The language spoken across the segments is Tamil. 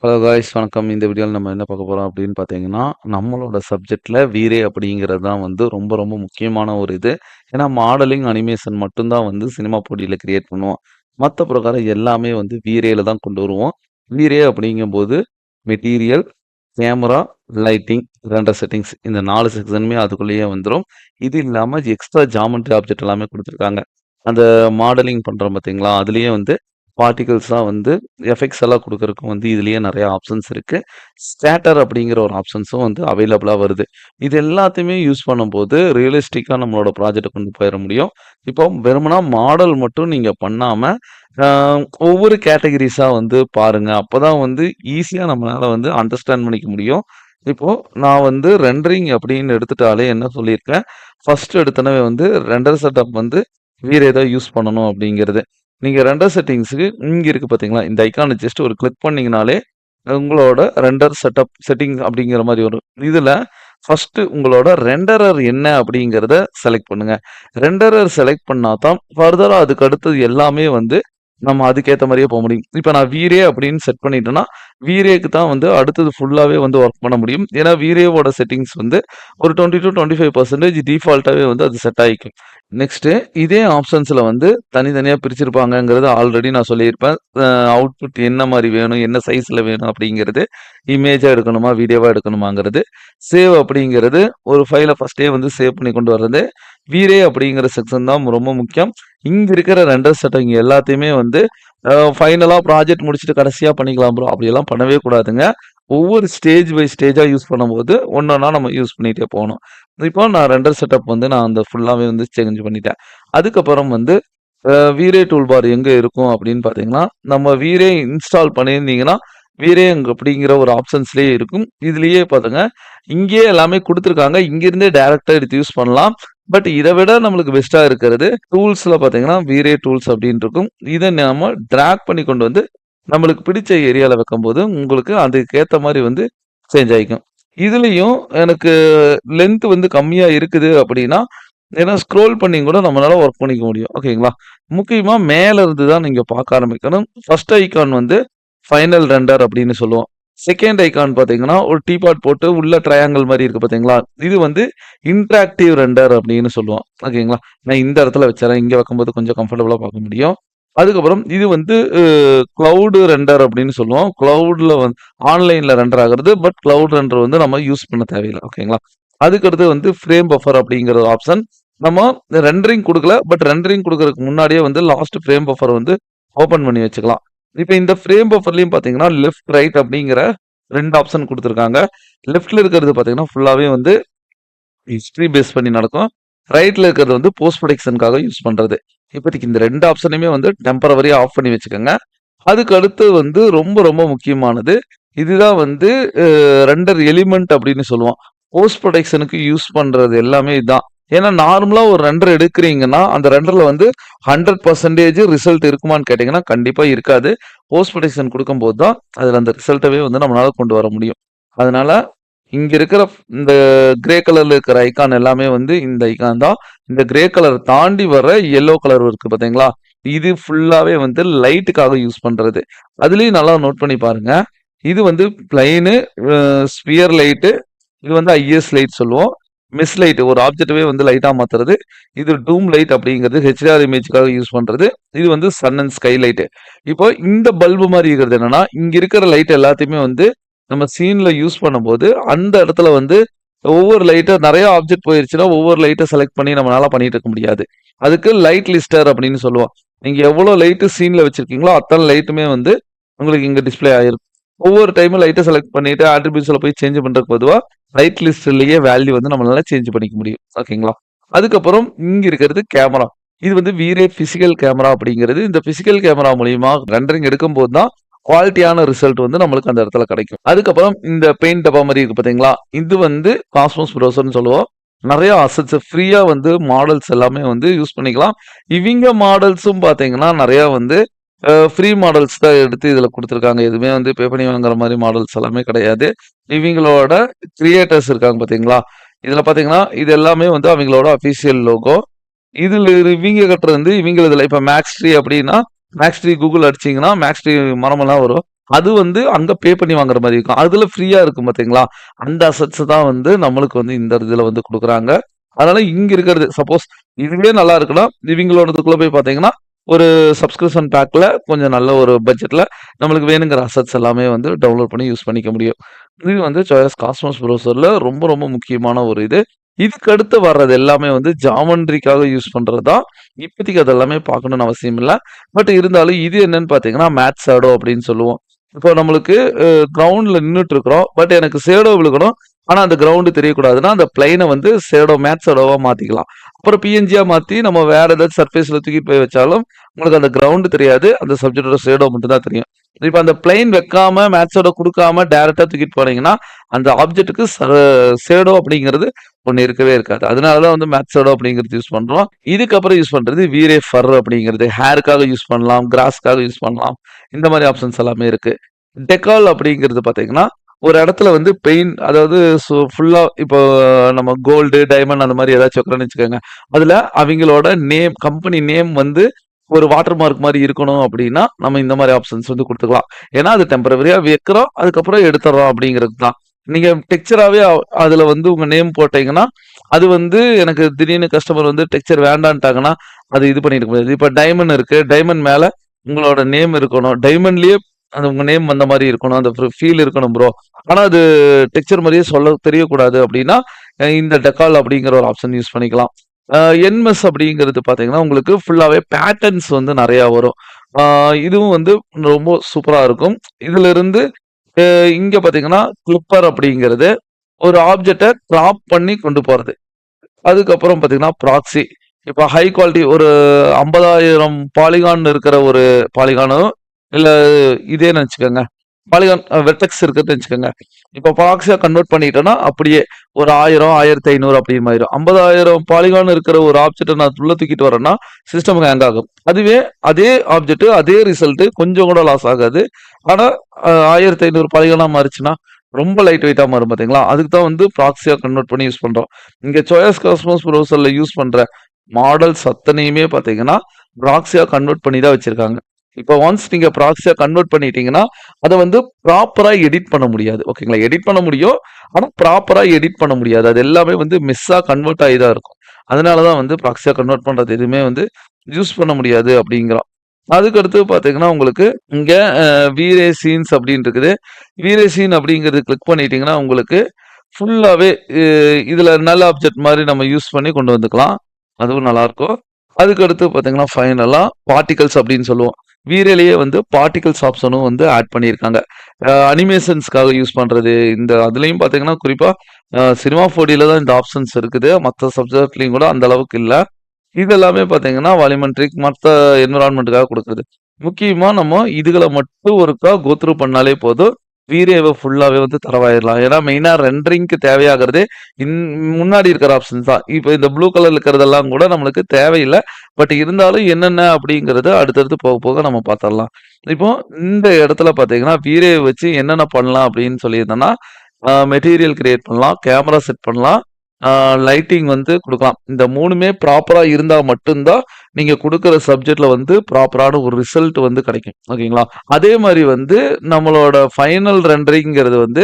ஹலோ காய்ஸ் வணக்கம். இந்த வீடியோல நம்ம என்ன பார்க்க போறோம் அப்படின்னு பார்த்தீங்கன்னா, நம்மளோட சப்ஜெக்ட்ல வீரே அப்படிங்கிறது தான் வந்து ரொம்ப ரொம்ப முக்கியமான ஒரு இது. ஏன்னா மாடலிங், அனிமேஷன் மட்டும் தான் வந்து சினிமா போட்டியில கிரியேட் பண்ணுவோம். மத்த பிரகாரம் எல்லாமே வந்து வீரேல தான் கொண்டு வருவோம். வீரே அப்படிங்கும்போது material, camera, lighting, render settings இந்த 4 செக்ஷனுமே அதுக்குள்ளேயே வந்துரும். இது இல்லாம எக்ஸ்ட்ரா ஜாமெட்ரி ஆப்ஜெக்ட் எல்லாமே குடுத்துருக்காங்க. அந்த மாடலிங் பண்றோம் பார்த்தீங்களா, அதிலேயே வந்து பார்ட்டிகிள்ஸ்லாம் வந்து எஃபெக்ட்ஸ் எல்லாம் குடுக்கறதுக்கும் வந்து இதுலயே நெறைய ஆப்ஷன்ஸ் இருக்கு. ஸ்கேட்டர் அப்படிங்கிற ஒரு ஆப்ஷன்ஸும் வந்து அவைலபிளா வருது. இது எல்லாத்தையுமே யூஸ் பண்ணும்போது ரியலிஸ்டிக்கா நம்மளோட ப்ராஜெக்ட்ட கொண்டு போயிற முடியும். இப்போ வெறுமனா மாடல் மட்டும் நீங்க பண்ணாம, அ ஒவ்வொரு கேட்டகரிஸா வந்து பாருங்க. அப்பதான் வந்து ஈஸியா நம்மளால வந்து அண்டர்ஸ்டாண்ட் பண்ணிக்க முடியும். இப்போ நான் வந்து ரெண்டரிங் அப்படின்னு எடுத்துட்டாலே என்ன சொல்லியிருக்கேன், ஃபர்ஸ்ட் எடுத்தோனவே வந்து ரெண்டர் செட்டப் வந்து வேற ஏதோ யூஸ் பண்ணணும் அப்படிங்கிறது. நீங்க ரெண்டர் செட்டிங்ஸ்க்கு இங்க இருக்கு பார்த்தீங்களா? இந்த ஐகான ஜஸ்ட் ஒரு கிளிக் பண்ணீங்கனாலே, உங்களோட ரெண்டர் செட்டிங் அப்படிங்கிற மாரி வரும். இதுல ஃபர்ஸ்ட்டு உங்களோட ரெண்டரர் என்ன அப்படிங்கிறத செலக்ட் பண்ணுங்க. ரெண்டரர் செலக்ட் பண்ணா தான் ஃபர்தரா அதுக்கு அடுத்தது எல்லாமே வந்து நம்ம அதுக்கேத்த மாரியே முடியும். இப்ப நான் வீரே அப்படின்னு செட் பண்ணிட்டேன்னா, வீரேக்கு தான் வந்து அடுத்தது ஃபுல்லாவே வந்து ஒர்க் பண்ண முடியும். ஏன்னா வீரேவோட செட்டிங்ஸ் வந்து ஒரு 20-25% டிஃபால்ட்டாவே வந்து அது செட் ஆயிக்கும். நெக்ஸ்ட்டு இதே ஆப்ஷன்ஸ்ல வந்து தனித்தனியா பிரிச்சிருப்பாங்கங்கிறது ஆல்ரெடி நான் சொல்லியிருப்பேன். அவுட்புட் என்ன மாரி வேணும், என்ன சைஸ்ல வேணும் அப்படிங்கிறது, இமேஜா எடுக்கணுமா, வீடியோவா எடுக்கணுமாங்கிறது, சேவ் அப்படிங்கிறது ஒரு ஃபைல ஃபர்ஸ்ட்டே வந்து சேவ் பண்ணி கொண்டு வர்றது, வீரே அப்படிங்கிற செக்ஷன் தான் ரொம்ப முக்கியம். இங்க இருக்கிற ரெண்டர் செட்டிங் எல்லாத்தையுமே வந்து ஃபைனலா ப்ராஜெக்ட் முடிச்சுட்டு கடைசியா பண்ணிக்கலாம் ப்ரோ. அப்படியெல்லாம் பண்ணவே கூடாதுங்க. ஒவ்வொரு ஸ்டேஜ் பை ஸ்டேஜா யூஸ் பண்ணும்போது, ஒன்னொன்னா நம்ம யூஸ் பண்ணிட்டே போணும். இப்போ நான் ரெண்டர் செட்டப் வந்து நான் அந்த ஃபுல்லாவே வந்து சேஞ்ச் பண்ணிட்டேன். அதுக்கப்புறம் வந்து வீரே டூல்பார் எங்க இருக்கும் அப்படின்னு பார்த்தீங்கன்னா, நம்ம வீரே இன்ஸ்டால் பண்ணியிருந்தீங்கன்னா, வீரே அப்படிங்கிற ஒரு ஆப்ஷன்ஸ்லயே இருக்கும். இதுலயே பாருங்க, இங்கேயே எல்லாமே குடுத்துருக்காங்க. இங்கிருந்தே டைரக்ட்டா எடுத்து யூஸ் பண்ணலாம். பட் இத விட நம்மளுக்கு பெஸ்ட்டா இருக்கிறது, டூல்ஸ்ல பார்த்தீங்கன்னா, வீரே டூல்ஸ் அப்படின்னு இருக்கும். இத நாம டிராக் பண்ணி கொண்டு வந்து, நம்மளுக்கு பிடிச்ச ஏரியால வைக்கும்போது, உங்களுக்கு அதுக்கேத்த மாரி வந்து சேஞ்ச் ஆயிக்கும். இதுலயும் எனக்கு லென்த் வந்து கம்மியா இருக்குது அப்படின்னா, ஏன்னா ஸ்க்ரோல் பண்ணி கூட நம்மளால ஒர்க் பண்ணிக்க முடியும். ஓகேங்களா? முக்கியமா மேல இருந்து தான் நீங்க பார்க்க ஆரம்பிக்கணும். ஃபர்ஸ்ட் ஐகான் வந்து ஃபைனல் ரெண்டர் அப்படின்னு சொல்லுவோம். செகண்ட் ஐகான் பார்த்தீங்கன்னா, ஒரு டீபாட் போட்டு உள்ள ட்ரையாங்கிள் மாரி இருக்கு பார்த்தீங்களா? இது வந்து இன்டராக்டிவ் ரெண்டர் அப்படின்னு சொல்லுவோம். ஓகேங்களா? நான் இந்த இடத்துல வச்சுர்றேன். இங்க வைக்கும்போது கொஞ்சம் கம்ஃபர்டபுளா பார்க்க முடியும். அதுக்கப்புறம் இது வந்து கிளவுட் ரெண்டர் அப்படின்னு சொல்லுவோம். கிளவுட்ல ஆன்லைன்ல ரெண்டர் ஆகுறது. பட் கிளவுட் ரெண்டர் வந்து நம்ம யூஸ் பண்ண தேவையில்ல. ஓகேங்களா? அதுக்கடுத்து வந்து ஃப்ரேம் பஃபர் அப்படிங்கிற ஒரு ஆப்ஷன். நம்ம ரெண்டரிங் குடுக்கல. பட் ரெண்டரிங் குடுக்கறதுக்கு முன்னாடியே வந்து லாஸ்ட் ஃப்ரேம் பஃபர் வந்து ஓப்பன் பண்ணி வச்சுக்கலாம். இப்ப இந்த ஃப்ரேம் பஃபர்லயும் பார்த்தீங்கன்னா, லெஃப்ட், ரைட் அப்படிங்கிற 2 ஆப்ஷன் குடுத்துருக்காங்க. லெஃப்ட்ல இருக்கிறது பார்த்தீங்கன்னா, ஃபுல்லாவே வந்து ஹிஸ்டரி பேஸ் பண்ணி நடக்கும். ரைட்ல இருக்கிறது வந்து போஸ்ட் ப்ரொடக்ஷனுக்காக யூஸ் பண்றது. இப்போதைக்கு இந்த 2 ஆப்ஷனையுமே வந்து டெம்பரவரியா ஆஃப் பண்ணி வச்சுக்கோங்க. அதுக்கு அடுத்து வந்து ரொம்ப ரொம்ப முக்கியமானது. இதுதான் வந்து ரெண்டர் எலிமெண்ட் அப்படின்னு சொல்லுவோம். போஸ்ட் ப்ரொடக்ஷனுக்கு யூஸ் பண்றது எல்லாமே இதான். ஏன்னா நார்மலா ஒரு ரெண்டர் எடுக்கிறீங்கன்னா, அந்த ரெண்டர்ல வந்து 100% ரிசல்ட் இருக்குமான்னு கேட்டீங்கன்னா, கண்டிப்பா இருக்காது. போஸ்ட் ப்ரொடக்ஷன் குடுக்கும்போது தான் அதுல அந்த ரிசல்ட்டவே வந்து நம்மளால கொண்டு வர முடியும். அதனால இங்க இருக்கிற இந்த கிரே கலர்ல இருக்கிற ஐகான் எல்லாமே வந்து இந்த ஐகான் தான். இந்த கிரே கலர் தாண்டி வர எல்லோ கலர் இருக்கு பார்த்தீங்களா? இது ஃபுல்லாவே வந்து லைட்டுக்காக யூஸ் பண்றது. அதுலயும் நல்லா நோட் பண்ணி பாருங்க. இது வந்து பிளைனு, ஸ்பியர் லைட்டு, இது வந்து ஐஎஸ் லைட் சொல்லுவோம். மிஸ் லைட் ஒரு ஆப்ஜெக்ட்டவே வந்து லைட்டா மாத்துறது. இது டூம் லைட் அப்படிங்கிறது ஹெச்டிஆர் இமேஜ்க்காக யூஸ் பண்றது. இது வந்து சன் அண்ட் ஸ்கை லைட். இப்போ இந்த பல்பு மாரி இருக்கிறது என்னன்னா, இங்க இருக்கிற லைட் எல்லாத்தையுமே வந்து நம்ம சீன்ல யூஸ் பண்ணும்போது, அந்த இடத்துல வந்து ஒவ்வொரு லைட்டா நெறைய ஆப்ஜெக்ட் போயிருச்சுன்னா, ஒவ்வொரு லைட்ட செலக்ட் பண்ணி நம்மளால பண்ணிட்டு இருக்க முடியாது. அதுக்கு லைட் லிஸ்டர் அப்படின்னு சொல்லுவோம். நீங்க எவ்வளோ லைட் சீன்ல வச்சிருக்கீங்களோ, அத்தன லைட்டுமே வந்து உங்களுக்கு இங்க டிஸ்ப்ளே ஆயிரும். ஒவ்வொரு டைமும் லைட்ட செலக்ட் பண்ணிட்டு அட்ரிபியூட்ஸ்ல போய் சேஞ்ச் பண்றதுக்கு பொதுவா, லைட் லிஸ்ட்லயே வேல்யூ வந்து நம்மளால சேஞ்ச் பண்ணிக்க முடியும். ஓகேங்களா? அதுக்கப்புறம் இங்க இருக்கிறது கேமரா. இது வந்து வீரே பிசிக்கல் கேமரா அப்படிங்கிறது. இந்த பிசிக்கல் கேமரா மூலியமா ரெண்டரிங் எடுக்கும்போது தான் குவாலிட்டியான ரிசல்ட் வந்து நம்மளுக்கு அந்த இடத்துல கிடைக்கும். அதுக்கப்புறம் இந்த பெயிண்ட் டப்பா மாரி இருக்கு பார்த்தீங்களா? இது வந்து காஸ்மோஸ் ப்ரௌசர்ன்னு சொல்லுவோம். நெறைய அசெட்ஸ் ஃப்ரீயா வந்து மாடல்ஸ் எல்லாமே வந்து யூஸ் பண்ணிக்கலாம். இவிங்க மாடல்ஸும் பார்த்தீங்கன்னா, நெறைய வந்து ஃப்ரீ மாடல்ஸ் தான் எடுத்து இதுல குடுத்துருக்காங்க. எதுவுமே வந்து பே பண்ணி வாங்குற மாரி மாடல்ஸ் எல்லாமே கிடையாது. இவிங்களோட கிரியேட்டர்ஸ் இருக்காங்க பார்த்தீங்களா? இதுல பார்த்தீங்கன்னா, இது எல்லாமே வந்து அவிங்களோட அஃபிஷியல் லோகோ. இதுல இவிங்க கட்டுறது வந்து இவிங்களதுல இப்ப மேக்ஸ் ட்ரீ அப்படின்னா, மேக்ஸ் ட்ரீ கூகுள் அடிச்சீங்கன்னா, மேக்ஸ் ட்ரீ மரமெல்லாம் வரும். அது வந்து அங்க பே பண்ணி வாங்குற மாரி இருக்கும். அதுல ஃப்ரீயா இருக்கும் பார்த்தீங்களா? அந்த அசெட்ஸ் தான் வந்து நம்மளுக்கு வந்து இந்த இதுல வந்து குடுக்குறாங்க. அதனால இங்க இருக்கிறது சப்போஸ் இதுவே நல்லா இருக்குன்னா, இவிங்களோடதுக்குள்ள போய் பார்த்தீங்கன்னா, ஒரு சப்ஸ்கிரிப்ஷன் பேக்ல கொஞ்சம் நல்ல ஒரு பட்ஜெட்ல நம்மளுக்கு வேணுங்கிற அசெட்ஸ் எல்லாமே வந்து டவுன்லோட் பண்ணி யூஸ் பண்ணிக்க முடியும். இது வந்து சாய்ஸ் காஸ்மோஸ் ப்ரௌசர்ல ரொம்ப ரொம்ப முக்கியமான ஒரு இது. இதுக்கு அடுத்து வர்றது எல்லாமே வந்து ஜாமெண்ட்ரிக்காக யூஸ் பண்றது தான். இப்போதைக்கு அது எல்லாமே பார்க்கணும்னு அவசியம் இல்ல. பட் இருந்தாலும் இது என்னன்னு பார்த்தீங்கன்னா, மேட் ஷேடோ அப்படின்னு சொல்லுவோம். இப்போ நம்மளுக்கு கிரவுண்ட்ல நின்னுட்டு இருக்கிறோம். பட் எனக்கு ஷேடோ விழுகணும். ஆனா அந்த கிரவுண்ட் தெரியக்கூடாதுன்னா, அந்த பிளெயின வந்து ஷேடோ மேட் ஷேடோவா மாத்திக்கலாம். அப்புறம் பிஎன்ஜியா மாத்தி நம்ம வேற ஏதாச்சும் சர்ஃபேஸ்ல தூக்கிட்டு போய் வச்சாலும், உங்களுக்கு அந்த கிரவுண்ட் தெரியாது. அந்த சப்ஜெக்ட்டோட ஷேடோ மட்டும் தான் தெரியும். இப்ப அந்த பிளெயின் வைக்காம, மேட் ஷேடோ குடுக்காம டைரக்ட்டா தூக்கிட்டு போனீங்கன்னா, அந்த ஆப்ஜெக்ட்க்கு ஷேடோ அப்படிங்கிறது ஒண்ணு இருக்கவே இருக்காது. அதனால தான் வந்து மேட் ஷேடோ அப்படிங்கிறது யூஸ் பண்றோம். இதுக்கப்புறம் யூஸ் பண்றது வீரே ஃபர் அப்படிங்கிறது. ஹேருக்காக யூஸ் பண்ணலாம், கிராஸ்க்காக யூஸ் பண்ணலாம். இந்த மாரி ஆப்ஷன்ஸ் எல்லாமே இருக்கு. டெக்கால் அப்படிங்கிறது பார்த்தீங்கன்னா, ஒரு இடத்துல வந்து அதாவது ஃபுல்லா இப்போ நம்ம கோல்டு, டைமண்ட் அந்த மாரி ஏதாச்சும் வைக்கிறோம்னு வச்சுக்கோங்க. அதுல அவிங்களோட நேம், கம்பெனி நேம் வந்து ஒரு வாட்டர் மார்க் மாரி இருக்கணும் அப்படின்னா, நம்ம இந்த மாரி ஆப்ஷன்ஸ் வந்து குடுத்துக்கலாம். ஏன்னா, அது டெம்பரவரியா வைக்கிறோம். அதுக்கப்புறம் எடுத்துர்றோம் அப்படிங்கிறது தான். நீங்க டெக்ஸ்சராவே அதுல வந்து உங்க நேம் போட்டீங்கன்னா, அது வந்து எனக்கு திடீர்னு கஸ்டமர் வந்து டெக்ஸ்சர் வேண்டான்ட்டாங்கன்னா, அது இது பண்ணிருக்க முடியாது. இப்ப டைமண்ட் இருக்கு. டைமண்ட் மேல உங்களோட நேம் இருக்கணும். டைமண்ட்லயே அந்த உங்க நேம் வந்த மாரி இருக்கணும். அந்த ஃபீல் இருக்கணும் ப்ரோ. ஆனா அது டெக்ஸ்சர் மாரியே சொல்ல தெரியக்கூடாது அப்படின்னா, இந்த டெக்கால் அப்படிங்கிற ஒரு ஆப்ஷன் யூஸ் பண்ணிக்கலாம். அ என்மெஸ் அப்படிங்கிறது பார்த்தீங்கன்னா, உங்களுக்கு ஃபுல்லாவே பேட்டர்ன்ஸ் வந்து நெறையா வரும். ஆ இதுவும் வந்து ரொம்ப சூப்பரா இருக்கும். இதிலிருந்து இங்க பார்த்தீங்கன்னா, கிளிப்பர் அப்படிங்கிறது ஒரு ஆப்ஜெக்ட்ட கிராப் பண்ணி கொண்டு போறது. அதுக்கப்புறம் பார்த்தீங்கன்னா, ப்ராக்ஸி. இப்ப ஹை குவாலிட்டி ஒரு 50,000 பாலிகான் இருக்கிற ஒரு பாலிகானோ, இல்ல இதேன்னு வச்சுக்கோங்க. பாலிகான் வெர்டெக்ஸ் இருக்குன்னு வச்சுக்கோங்க. இப்ப ப்ராக்ஸியா கன்வெர்ட் பண்ணிட்டோம்னா, அப்படியே ஒரு 1000, 1500 அப்படி மாறிரும். 50,000 பாலிகான் இருக்கிற ஒரு ஆப்ஜெக்ட்ட நான் உள்ள தூக்கிட்டு வரேன்னா, சிஸ்டம் ஹேங் ஆகும். அதுவே அதே ஆப்ஜெக்ட், அதே ரிசல்ட் கொஞ்சம் கூட லாஸ் ஆகாது. ஆனா 1500 பாலிகானா மாறுச்சுன்னா, ரொம்ப லைட் வெயிட்டா மாறும் பார்த்தீங்களா? அதுக்கு தான் வந்து ப்ராக்ஸியா கன்வெர்ட் பண்ணி யூஸ் பண்றோம். இங்க சோயாஸ் காஸ்மோஸ் ப்ரௌசர்ல யூஸ் பண்ற மாடல்ஸ் அத்தனையுமே பார்த்தீங்கன்னா, ப்ராக்ஸியா கன்வெர்ட் பண்ணி தான் வச்சிருக்காங்க. இப்ப ஒன்ஸ் நீங்க ப்ராக்ஸியா கன்வெர்ட் பண்ணிட்டீங்கன்னா, அத வந்து ப்ராப்பரா எடிட் பண்ண முடியாது. ஓகேங்களா? எடிட் பண்ண முடியும். ஆனா ப்ராப்பரா எடிட் பண்ண முடியாது. அது எல்லாமே வந்து மிஸ்ஸா கன்வெர்ட் ஆயி தான் இருக்கும். அதனால தான் வந்து ப்ராக்ஸியா கன்வெர்ட் பண்றது எதுவுமே வந்து யூஸ் பண்ண முடியாது அப்படிங்கிறோம். அதுக்கு அடுத்து பார்த்தீங்கன்னா, உங்களுக்கு இங்க வீரே சீன்ஸ் அப்படின்னு இருக்குது. வீரே சீன் அப்படிங்கிறது கிளிக் பண்ணிட்டீங்கன்னா, உங்களுக்கு ஃபுல்லாவே இ இதுல நல் ஆப்ஜெக்ட் மாரி நம்ம யூஸ் பண்ணி கொண்டு வந்துக்கலாம். அதுவும் நல்லாருக்கும். அதுக்கு அடுத்து பார்த்தீங்கன்னா, ஃபைனலா பார்ட்டிகிள்ஸ் அப்படின்னு சொல்லுவோம். வீரேலயே வந்து பார்ட்டிகிள்ஸ் ஆப்ஷனும் வந்து ஆட் பண்ணியிருக்காங்க. அனிமேஷன்ஸ்க்காக யூஸ் பண்றது. இந்த அதுலயும் பார்த்தீங்கன்னா, குறிப்பா சினிமா 4Dல தான் இந்த ஆப்ஷன்ஸ் இருக்குது. மத்த சப்ஜெக்ட்லயும் கூட அந்த அளவுக்கு இல்ல. இது எல்லாமே பார்த்தீங்கன்னா, வால்யூமெட்ரிக் மத்த என்விரான்மென்ட்க்காக குடுக்குறது. முக்கியமா நம்ம இதுகள மட்டும் ஒருக்கா கோ த்ரூ பண்ணாலே போதும். வீடியோவ ஃபுல்லாவே வந்து தரவாயிரலாம். ஏன்னா மெயினா ரெண்டரிங்க்கு தேவையாகிறதே இன் முன்னாடி இருக்கிற ஆப்ஷன்ஸ் தான். இப்ப இந்த ப்ளூ கலர்ல இருக்கிறதெல்லாம் கூட நம்மளுக்கு தேவையில்ல. பட் இருந்தாலும் என்னென்ன அப்படிங்கிறத அடுத்தடுத்து போக போக நம்ம பார்த்துரலாம். இப்போ இந்த இடத்துல பார்த்தீங்கன்னா, வீடியோவ வச்சு என்னென்ன பண்ணலாம் அப்படின்னு சொல்லியிருந்தேன்னா, மெட்டீரியல் கிரியேட் பண்ணலாம், கேமரா செட் பண்ணலாம், ஆ லைட்டிங் வந்து குடுக்கலாம். இந்த 3மே ப்ராப்பரா இருந்தா மட்டும் தான், நீங்க குடுக்குற சப்ஜெக்ட்ல வந்து ப்ராப்பரான ஒரு ரிசல்ட் வந்து கிடைக்கும். ஓகேங்களா? அதே மாரி வந்து நம்மளோட ஃபைனல் ரெண்டரிங்கிறது வந்து,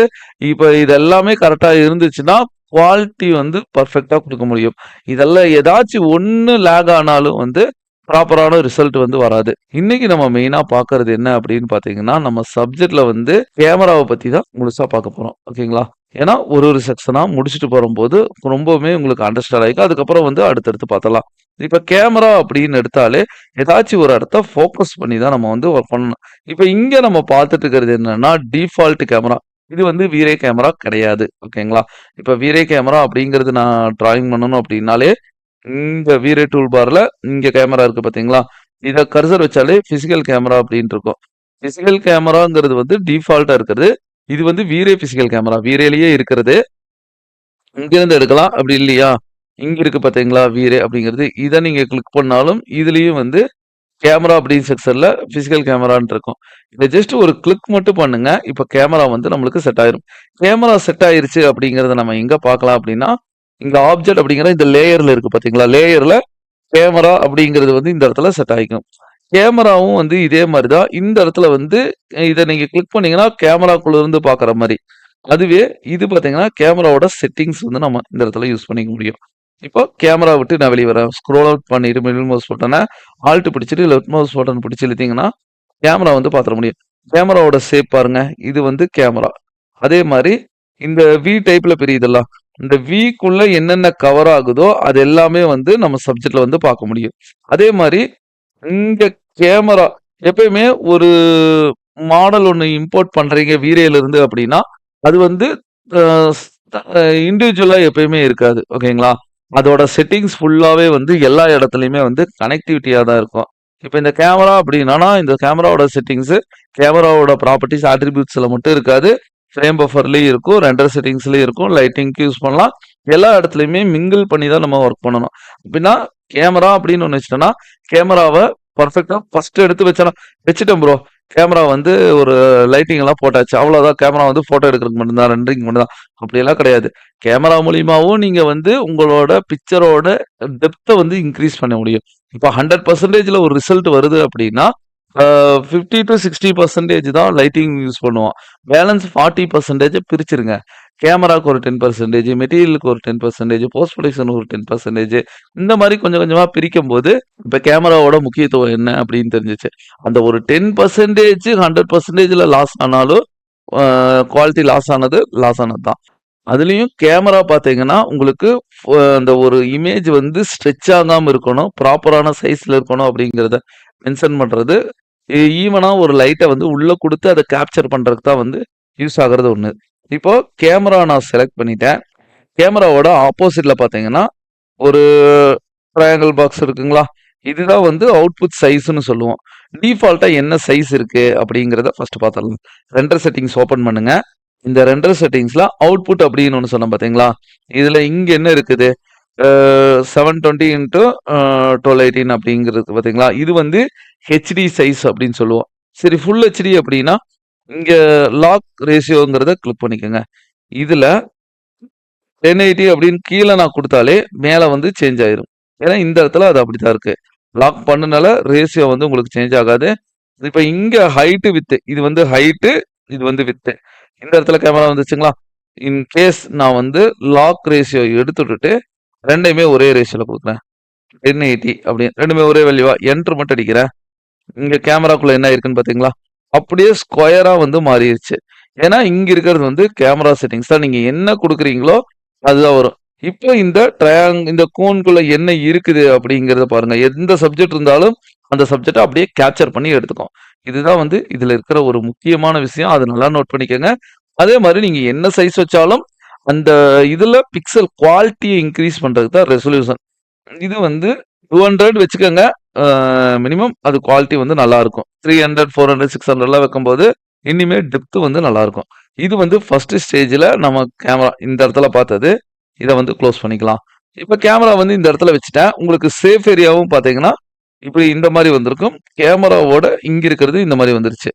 இப்ப இது எல்லாமே கரெக்ட்டா இருந்துச்சுன்னா, குவாலிட்டி வந்து பெர்ஃபெக்ட்டா குடுக்க முடியும். இதெல்லாம் ஏதாச்சும் ஒண்ணு லேக் ஆனாலும் வந்து, ப்ராப்பரான ரிசல்ட் வந்து வராது. இன்னைக்கு நம்ம மெயினா பார்க்கறது என்ன அப்படின்னு பார்த்தீங்கன்னா, நம்ம சப்ஜெக்ட்ல வந்து கேமராவ பத்தி தான் முழுசா பார்க்க போறோம். ஓகேங்களா? ஏன்னா, ஒரு ஒரு செக்ஷனா முடிச்சுட்டு போறம்போது, ரொம்பவுமே உங்களுக்கு அண்டர்ஸ்டாண்ட் ஆயிக்கும். அதுக்கப்புறம் வந்து அடுத்தடுத்து பார்த்தரலாம். இப்ப கேமரா அப்படின்னு எடுத்தாலே, ஏதாச்சும் ஒரு இடத்த ஃபோக்கஸ் பண்ணி தான் நம்ம வந்து ஒர்க் பண்ணணும். இப்ப இங்க நம்ம பார்த்துட்டு இருக்கிறது என்னன்னா, டிஃபால்ட் கேமரா. இது வந்து வீரே கேமரா கிடையாது. ஓகேங்களா? இப்ப வீரே கேமரா அப்படிங்கிறது நான் டிராயிங் பண்ணணும் அப்படின்னாலே, இந்த வீரே டூல் பார்ல இங்க கேமரா இருக்கு பார்த்தீங்களா? இத கர்சர் வச்சாலே பிசிக்கல் கேமரா அப்டின்ட்டு இருக்கும். பிசிக்கல் கேமராங்கிறது வந்து டிஃபால்ட்டா இருக்கிறது. இது வந்து வீரே பிசிக்கல் கேமரா. வீரேலயே இருக்கிறது. இங்கேருந்து எடுக்கலாம். அப்படி இல்லையா, இங்க இருக்கு பார்த்தீங்களா? வீரே அப்படிங்கிறது. இத நீங்க கிளிக் பண்ணாலும் இதுலயும் வந்து கேமரா அப்படின்னு செக்ஷன்ல பிசிக்கல் கேமரான்ட்டு இருக்கும். இத ஜஸ்ட் ஒரு கிளிக் மட்டும் பண்ணுங்க. இப்ப கேமரா வந்து நம்மளுக்கு செட் ஆயிரும். கேமரா செட் ஆயிருச்சு அப்படிங்கிறத நம்ம எங்க பார்க்கலாம் அப்படின்னா, இங்க ஆப்ஜெக்ட் அப்படிங்கிற இந்த லேயர்ல இருக்கு பார்த்தீங்களா? லேயர்ல கேமரா அப்படிங்கிறது வந்து இந்த இடத்துல செட் ஆயிக்கும். கேமராவும் வந்து இதே மாரி தான். இந்த இடத்துல வந்து இத நீங்க கிளிக் பண்ணீங்கன்னா, கேமராக்குள்ள இருந்து பார்க்குற மாரி. அதுவே இது பார்த்தீங்கன்னா, கேமராவோட செட்டிங்ஸ் வந்து நம்ம இந்த இடத்துல யூஸ் பண்ணிக்க முடியும். இப்போ கேமரா விட்டு நான் வெளிய வரேன். ஸ்க்ரோல் அவுட் பண்ணிட்டு மிடில் மவுஸ் பட்டன ஆல்ட் பிடிச்சுட்டு லெஃப்ட் மவுஸ் பட்டன் பிடிச்சு இழுத்தீங்கன்னா, கேமரா வந்து பார்த்துற முடியும். கேமராவோட ஷேப் பாருங்க. இது வந்து கேமரா. அதே மாரி இந்த டைப்ல பிரியுதுல்ல. இந்த க்குள்ள என்னென்ன கவர் ஆகுதோ, அது எல்லாமே வந்து நம்ம சப்ஜெக்ட்ல வந்து பார்க்க முடியும். அதே மாரி இங்க கேமரா எப்பயுமே ஒரு மாடல் ஒண்ணு இம்போர்ட் பண்றீங்க இருந்து அப்படின்னா, அது வந்து அ ஸ் இண்டிவிஜுவலா எப்பயுமே இருக்காது. ஓகேங்களா? அதோட செட்டிங்ஸ் ஃபுல்லாவே வந்து எல்லா இடத்துலயுமே வந்து கனெக்டிவிட்டியா தான் இருக்கும். இப்ப இந்த கேமரா அப்படின்னா, இந்த கேமராவோட செட்டிங்ஸ் கேமராவோட ப்ராப்பர்ட்டீஸ், அட்ரிபியூட்ஸ்ல மட்டும் இருக்காது. ஃப்ரேம் பஃபர்லயும் இருக்கும், ரெண்டர் செட்டிங்ஸ்லயும் இருக்கும், லைட்டிங்க்கு யூஸ் பண்ணலாம். எல்லா இடத்துலயுமே மிங்கிள் பண்ணி தான் நம்ம ஒர்க் பண்ணணும். அப்படின்னா கேமரா அப்படின்னு ஒண்ணு வச்சுட்டோம்னா, கேமராவ பெர்ஃபெக்ட்டா ஃபர்ஸ்ட் எடுத்து வச்சுட்டேன் ப்ரோ. கேமரா வந்து ஒரு லைட்டிங் எல்லாம் போட்டாச்சு. அவ்வளோதான் கேமரா வந்து ஃபோட்டோ எடுக்கிறதுக்கு மட்டும் தான், ரெண்டரிங் மட்டும் தான். அப்படியெல்லாம் கிடையாது. கேமரா மூலியமாவும் நீங்க வந்து உங்களோட பிக்சரோட டெப்த்த வந்து இன்கிரீஸ் பண்ண முடியும். இப்ப 100%ல ஒரு ரிசல்ட் வருது அப்படின்னா, 50 டூ 60% தான் லைட்டிங் யூஸ் பண்ணுவோம். பேலன்ஸ் 40% பிரிச்சுருங்க. கேமராக்கு ஒரு 10%, மெட்டீரியலுக்கு ஒரு 10%, போஸ்ட் ப்ரொடக்ஷனுக்கு ஒரு 10%, இந்த மாரி கொஞ்சம் கொஞ்சமா பிரிக்கும்போது, இப்ப கேமராவோட முக்கியத்துவம் என்ன அப்படின்னு தெரிஞ்சுச்சு. அந்த ஒரு 10% 100%ல லாஸ் ஆனாலும், அ குவாலிட்டி லாஸ் ஆனது தான். அதுலயும் கேமரா பார்த்தீங்கன்னா, உங்களுக்கு அந்த ஒரு இமேஜ் வந்து ஸ்ட்ரெச் ஆகாம இருக்கணும். ப்ராப்பரான சைஸ்ல இருக்கணும் அப்படிங்கிறத மென்ஷன் பண்றது, ஈவனா ஒரு லைட்ட வந்து உள்ள குடுத்து அத கேப்சர் பண்றதுக்கு தான் வந்து யூஸ் ஆகுறது ஒண்ணு. இப்போ கேமரா நான் செலக்ட் பண்ணிட்டேன். கேமராவோட ஆப்போசிட்ல பார்த்தீங்கன்னா, ஒரு ட்ரையாங்கிள் பாக்ஸ் இருக்குங்களா? இதுதான் வந்து அவுட்புட் சைஸ்ன்னு சொல்லுவோம். டிஃபால்ட்டா என்ன சைஸ் இருக்கு அப்படிங்கிறத ஃபர்ஸ்ட் பார்த்துரலாம். ரெண்டர் செட்டிங்ஸ் ஓப்பன் பண்ணுங்க. இந்த ரெண்டர் செட்டிங்ஸ்ல அவுட்புட் அப்படின்னு ஒண்ணு சொன்னேன் பார்த்தீங்களா? இதுல இங்க என்ன இருக்குது? 720 இன்டு 1218 அப்படிங்கிறது பார்த்தீங்களா? இது வந்து ஹெச்டி சைஸ் அப்படின்னு சொல்லுவோம். சரி ஃபுல் ஹெச்டி அப்படின்னா, இங்க லாக் ரேஷியோங்கிறத கிளிக் பண்ணிக்கோங்க. இதுல 1080 அப்படின்னு கீழ நான் குடுத்தாலே, மேல வந்து சேஞ்ச் ஆயிரும். ஏன்னா இந்த இடத்துல அது அப்படித்தான் இருக்கு. லாக் பண்ணுனால ரேஷியோ வந்து உங்களுக்கு சேஞ்ச் ஆகாது. இப்ப இங்க ஹைட், விட்த் இது வந்து ஹைட், இது வந்து விட்த். இந்த இடத்துல கேமரா வந்துச்சுங்களா? இன் கேஸ் நான் வந்து லாக் ரேஷியோ எடுத்து விட்டுட்டு 2யுமே ஒரே ரேஷியோல குடுக்குறேன். 1080 அப்படின்னு 2மே ஒரே வேல்யூவா என்டர் மட்டும் அடிக்கிறேன். இங்க கேமராக்குள்ள என்ன இருக்குன்னு பாத்தீங்களா? அப்படியே ஸ்கொயரா வந்து மாறிருச்சு. ஏன்னா இங்க இருக்கிறது வந்து கேமரா செட்டிங்ஸ் தான். நீங்க என்ன குடுக்குறீங்களோ அதுதான் வரும். இப்போ இந்த கோன்குள்ள என்ன இருக்குது அப்படிங்கிறத பாருங்க. எந்த சப்ஜெக்ட் இருந்தாலும் அந்த சப்ஜெக்ட்ட அப்படியே கேப்சர் பண்ணி எடுத்துக்கும். இதுதான் வந்து இதுல இருக்கிற ஒரு முக்கியமான விஷயம். அத நல்லா நோட் பண்ணிக்கங்க. அதே மாரி நீங்க என்ன சைஸ் வச்சாலும் அந்த இதுல பிக்சல் குவாலிட்டிய இன்கிரீஸ் பண்றதுக்கு தான் ரெசல்யூஷன். இது வந்து 200 வச்சுக்கங்க. அ மினிமம் அது குவாலிட்டி வந்து நல்லாருக்கும். 300, 400, 600லாம் வைக்கும்போது, இன்னிமே டெப்த் வந்து நல்லாருக்கும். இது வந்து ஃபர்ஸ்ட் ஸ்டேஜ்ல நம்ம கேமரா இந்த இடத்துல பார்த்தது. இத வந்து குளோஸ் பண்ணிக்கலாம். இப்ப கேமரா வந்து இந்த இடத்துல வச்சுட்டேன். உங்களுக்கு சேஃப் ஏரியாவும் பார்த்தீங்கன்னா, இப்படி இந்த மாரி வந்திருக்கும். கேமராவோட இங்க இருக்கிறது இந்த மாரி வந்துருச்சு.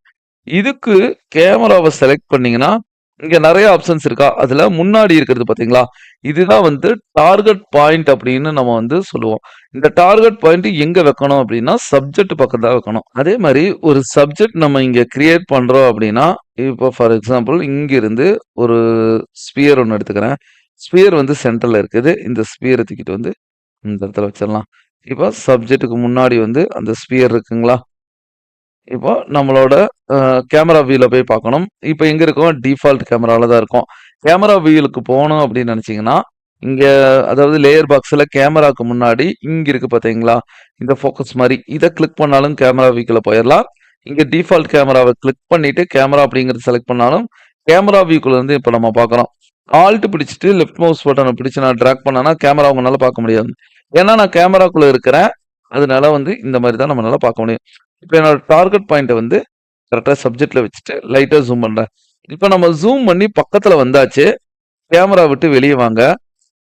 இதுக்கு கேமராவ செலக்ட் பண்ணீங்கன்னா, இங்க நெறைய ஆப்ஷன்ஸ் இருக்கா? அதுல முன்னாடி இருக்கிறது பார்த்தீங்களா? இதுதான் வந்து டார்கெட் பாயிண்ட் அப்படின்னு நம்ம வந்து சொல்லுவோம். இந்த டார்கெட் பாயிண்ட் எங்க வைக்கணும் அப்படின்னா, சப்ஜெக்ட் பக்கம் தான் வைக்கணும். அதே மாரி ஒரு சப்ஜெக்ட் நம்ம இங்க கிரியேட் பண்றோம் அப்படின்னா, இப்போ ஃபார் எக்ஸாம்பிள் இங்கிருந்து ஒரு ஸ்பியர் ஒண்ணு எடுத்துக்கிறேன். ஸ்பியர் வந்து சென்டர்ல இருக்குது. இந்த ஸ்பியர தூக்கிட்டு வந்து இந்த இடத்துல வச்சிடலாம். இப்போ சப்ஜெக்ட்டுக்கு முன்னாடி வந்து அந்த ஸ்பியர் இருக்குங்களா? இப்போ நம்மளோட கேமரா வியூல போய் பார்க்கணும். இப்ப எங்க இருக்கோம்? டிஃபால்ட் கேமரால தான் இருக்கோம். கேமரா வியூலுக்கு போணும் அப்படின்னு நெனச்சீங்கன்னா, இங்க அதாவது லேயர் பாக்ஸ்ல கேமராக்கு முன்னாடி இங்க இருக்கு பார்த்தீங்களா? இந்த ஃபோக்கஸ் மாரி. இத கிளிக் பண்ணாலும் கேமரா வியூக்குள்ள போயிரலாம். இங்க டிஃபால்ட் கேமராவ கிளிக் பண்ணிட்டு கேமரா அப்படிங்கிறத செலக்ட் பண்ணாலும், கேமரா வியூக்குள்ள இருந்து இப்ப நம்ம பார்க்குறோம். ஆல்ட் பிடிச்சுட்டு லெஃப்ட் மவுஸ் பட்டன பிடிச்சு நான் டிராக் பண்ணேன்னா, கேமரா உங்கனால பார்க்க முடியாது. ஏன்னா நான் கேமராக்குள்ள இருக்கிறேன். அதனால வந்து இந்த மாரி தான் நம்மனால பார்க்க முடியும். இப்ப என்னோட டார்கெட் பாயிண்ட்ட வந்து கரெக்ட்டா சப்ஜெக்ட்ல வச்சுட்டு லைட்டா ஜூம் பண்றேன். இப்ப நம்ம ஜூம் பண்ணி பக்கத்துல வந்தாச்சு. கேமரா விட்டு வெளிய வாங்க.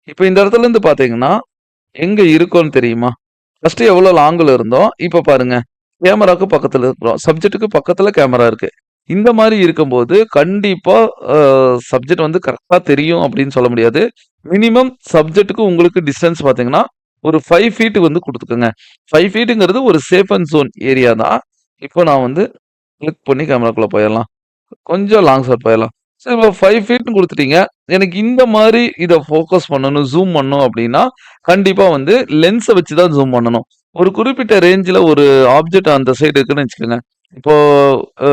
இப்ப இந்த இடத்துல இருந்து பார்த்தீங்கன்னா, எங்க இருக்கோம்னு தெரியுமா? ஃபர்ஸ்ட் எவ்வளோ லாங்ல இருந்தோம். இப்ப பாருங்க. கேமராக்கு பக்கத்துல இருக்கிறோம். சப்ஜெக்ட்க்கு பக்கத்துல கேமரா இருக்கு. இந்த மாரி இருக்கும்போது கண்டிப்பா அ சப்ஜெக்ட் வந்து கரெக்ட்டா தெரியும் அப்படின்னு சொல்ல முடியாது. மினிமம் சப்ஜெக்ட்க்கு உங்களுக்கு டிஸ்டன்ஸ் பார்த்தீங்கன்னா ஒரு 5 ஃபீட் வந்து குடுத்துக்கங்க. 5 ஃபீட்ங்கிறது ஒரு சேஃப் அண்ட் ஜோன் ஏரியா தான். இப்போ நான் வந்து கிளிக் பண்ணி கேமராக்குள்ள போயிரலாம். கொஞ்சம் லாங் ஷாட் போயிரலாம். சரி இப்போ 5 ஃபீட்ன்னு குடுத்துட்டீங்க. எனக்கு இந்த மாரி இத ஃபோக்கஸ் பண்ணணும், ஜூம் பண்ணணும் அப்டின்னா, கண்டிப்பா வந்து லென்ஸ வச்சு தான் ஜூம் பண்ணணும். ஒரு குறிப்பிட்ட ரேஞ்சுல ஒரு ஆப்ஜெக்ட் அந்த சைடு இருக்குன்னு வச்சுக்கோங்க. இப்போ அ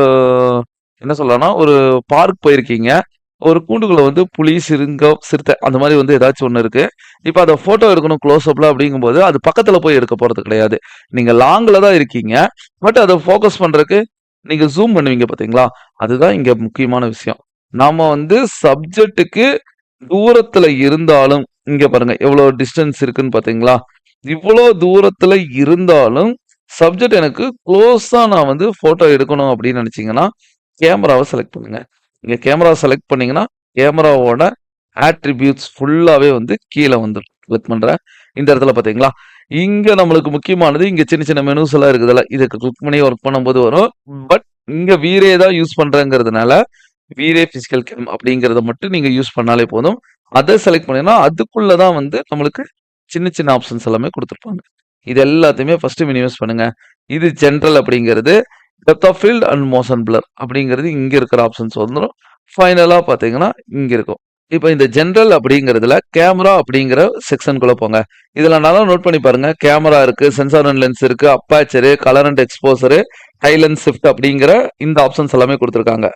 என்ன சொல்லலாம்னா, ஒரு பார்க் போயிருக்கீங்க. ஒரு கூண்டுக்குள்ள வந்து புலி, சிங்கம், சிறுத்தை அந்த மாரி வந்து ஏதாச்சும் ஒண்ணு இருக்கு. இப்ப அத ஃபோட்டோ எடுக்கணும் க்ளோஸ் அப்ல அப்படிங்கும்போது, அது பக்கத்துல போய் எடுக்க போறது கிடையாது. நீங்க லாங்ல தான் இருக்கீங்க. பட் அத ஃபோக்கஸ் பண்றதுக்கு நீங்க ஜூம் பண்ணுவீங்க பார்த்தீங்களா? அதுதான் இங்க முக்கியமான விஷயம். நாம வந்து சப்ஜெக்ட்டுக்கு தூரத்துல இருந்தாலும், இங்க பாருங்க எவ்வளோ டிஸ்டன்ஸ் இருக்குன்னு பார்த்தீங்களா? இவ்வளோ தூரத்துல இருந்தாலும், சப்ஜெக்ட் எனக்கு குளோஸா நான் வந்து ஃபோட்டோ எடுக்கணும் அப்படின்னு நெனச்சீங்கன்னா, கேமராவ செலக்ட் பண்ணுங்க. நீங்க கேமராவ செலக்ட் பண்ணீங்கன்னா, கேமராவோட ஆட்ரிபியூட்ஸ் ஃபுல்லாவே வந்து கீழ வந்துரும். கிளிக் பண்றேன். இந்த இடத்துல பார்த்தீங்களா? இங்க நம்மளுக்கு முக்கியமானது இங்க சின்ன சின்ன மெனூஸ் எல்லாம் இருக்குதுல்ல. இதுக்கு கிளிக் பண்ணி ஒர்க் பண்ணும்போது வரும். பட் இங்க V-Ray தான் யூஸ் பண்றேங்கிறதுனால, V-Ray பிசிக்கல் கேம் அப்படிங்கிறத மட்டும் நீங்க யூஸ் பண்ணாலே போதும். அத செலக்ட் பண்ணீங்கன்னா, அதுக்குள்ள தான் வந்து நம்மளுக்கு சின்ன சின்ன ஆப்ஷன்ஸ் எல்லாமே குடுத்துருப்பாங்க. இது எல்லாத்தையுமே ஃபர்ஸ்ட் மினிமைஸ் பண்ணுங்க. இது ஜெனரல் அப்படிங்கிறது. Depth of field and motion blur அப்படிங்கிறது இங்க இருக்கிற ஆப்ஷன்ஸ் வந்துரும். ஃபைனலா பார்த்தீங்கன்னா, இங்க இருக்கும். இப்ப இந்த ஜெனரல் அப்படிங்கிறதுல கேமரா அப்படிங்கிற செக்ஷனுக்குள்ள போங்க. இதுல நல்லா நோட் பண்ணி பாருங்க. கேமரா இருக்கு, சென்சார் அண்ட் லென்ஸ் இருக்கு, aperture, colour and exposure, high lens shift அப்படிங்கிற இந்த ஆப்ஷன்ஸ் எல்லாமே குடுத்துருக்காங்க.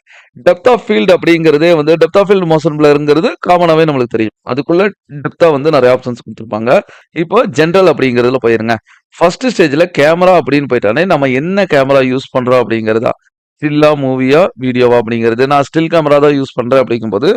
டெப்த் ஆஃப் ஃபீல்ட் அப்படிங்கிறதே வந்து டெப்த் ஆஃப் ஃபீல்ட் மோஷன் பிளர்ங்கிறது காமனாவே நம்மளுக்கு தெரியும். அதுக்குள்ள டெப்த்தா வந்து நெறைய ஆப்ஷன்ஸ் குடுத்துருப்பாங்க. இப்போ ஜெனரல் அப்படிங்கிறதுல போயிருங்க. ஃபர்ஸ்ட் ஸ்டேஜ்ல கேமரா அப்படின்னு போயிட்டாலே நம்ம என்ன கேமரா யூஸ் பண்றோம் அப்படிங்கிறதா. ஸ்டில்லா, மூவியா, வீடியோவா அப்படிங்கிறது. நான் ஸ்டில் கேமரா தான் யூஸ் பண்றேன் அப்படிங்கும்போது,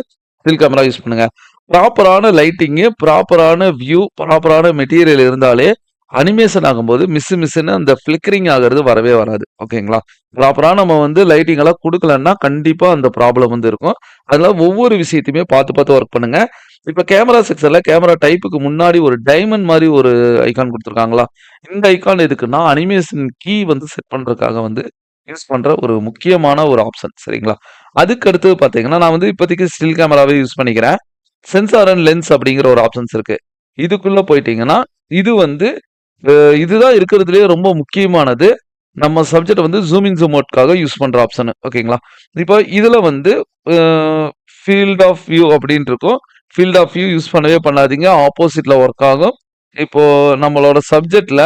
ஸ்டில் கேமரா யூஸ் பண்ணுங்க. ப்ராப்பரான லைட்டிங்கு, ப்ராப்பரான வியூ, ப்ராப்பரான மெட்டீரியல் இருந்தாலே, அனிமேஷன் ஆகும்போது மிஸ்ஸுன்னு அந்த ஃபிளிக்கரிங் ஆகுறது வரவே வராது. ஓகேங்களா? ப்ராப்பரா நம்ம வந்து லைட்டிங் எல்லாம் குடுக்கலன்னா, கண்டிப்பா அந்த ப்ராப்ளம் வந்து இருக்கும். அதனால ஒவ்வொரு விஷயத்தையுமே பார்த்து பார்த்து ஒர்க் பண்ணுங்க. இப்ப கேமரா செக்ஷன்ல கேமரா டைப்புக்கு முன்னாடி ஒரு டைமண்ட் மாரி ஒரு ஐகான் குடுத்துருக்காங்களா? இந்த ஐகான் எதுக்குன்னா, அனிமேஷன் கீ வந்து செட் பண்றதுக்காக வந்து யூஸ் பண்ற ஒரு முக்கியமான ஒரு ஆப்ஷன். சரிங்களா? அதுக்கு அடுத்தது பார்த்தீங்கன்னா, நான் வந்து இப்போதைக்கு ஸ்டில் கேமராவே யூஸ் பண்ணிக்கிறேன். சென்சார் அண்ட் லென்ஸ் அப்படிங்கிற ஒரு ஆப்ஷன்ஸ் இருக்கு. இதுக்குள்ள போயிட்டீங்கன்னா, இது வந்து அ இதுதான் இருக்கிறதுலயே ரொம்ப முக்கியமானது. நம்ம சப்ஜெக்ட் வந்து ஜூம் இன், ஜூம் அவுட்காக யூஸ் பண்ற ஆப்ஷனு. ஓகேங்களா? இப்போ இதுல வந்து அ ஃபீல்ட் ஆஃப் வியூ அப்படின்னு இருக்கும். ஃபீல்ட் ஆஃப் வியூ யூஸ் பண்ணவே பண்ணாதீங்க. ஆப்போசிட்ல ஒர்க் ஆகும். இப்போ நம்மளோட சப்ஜெக்ட்ல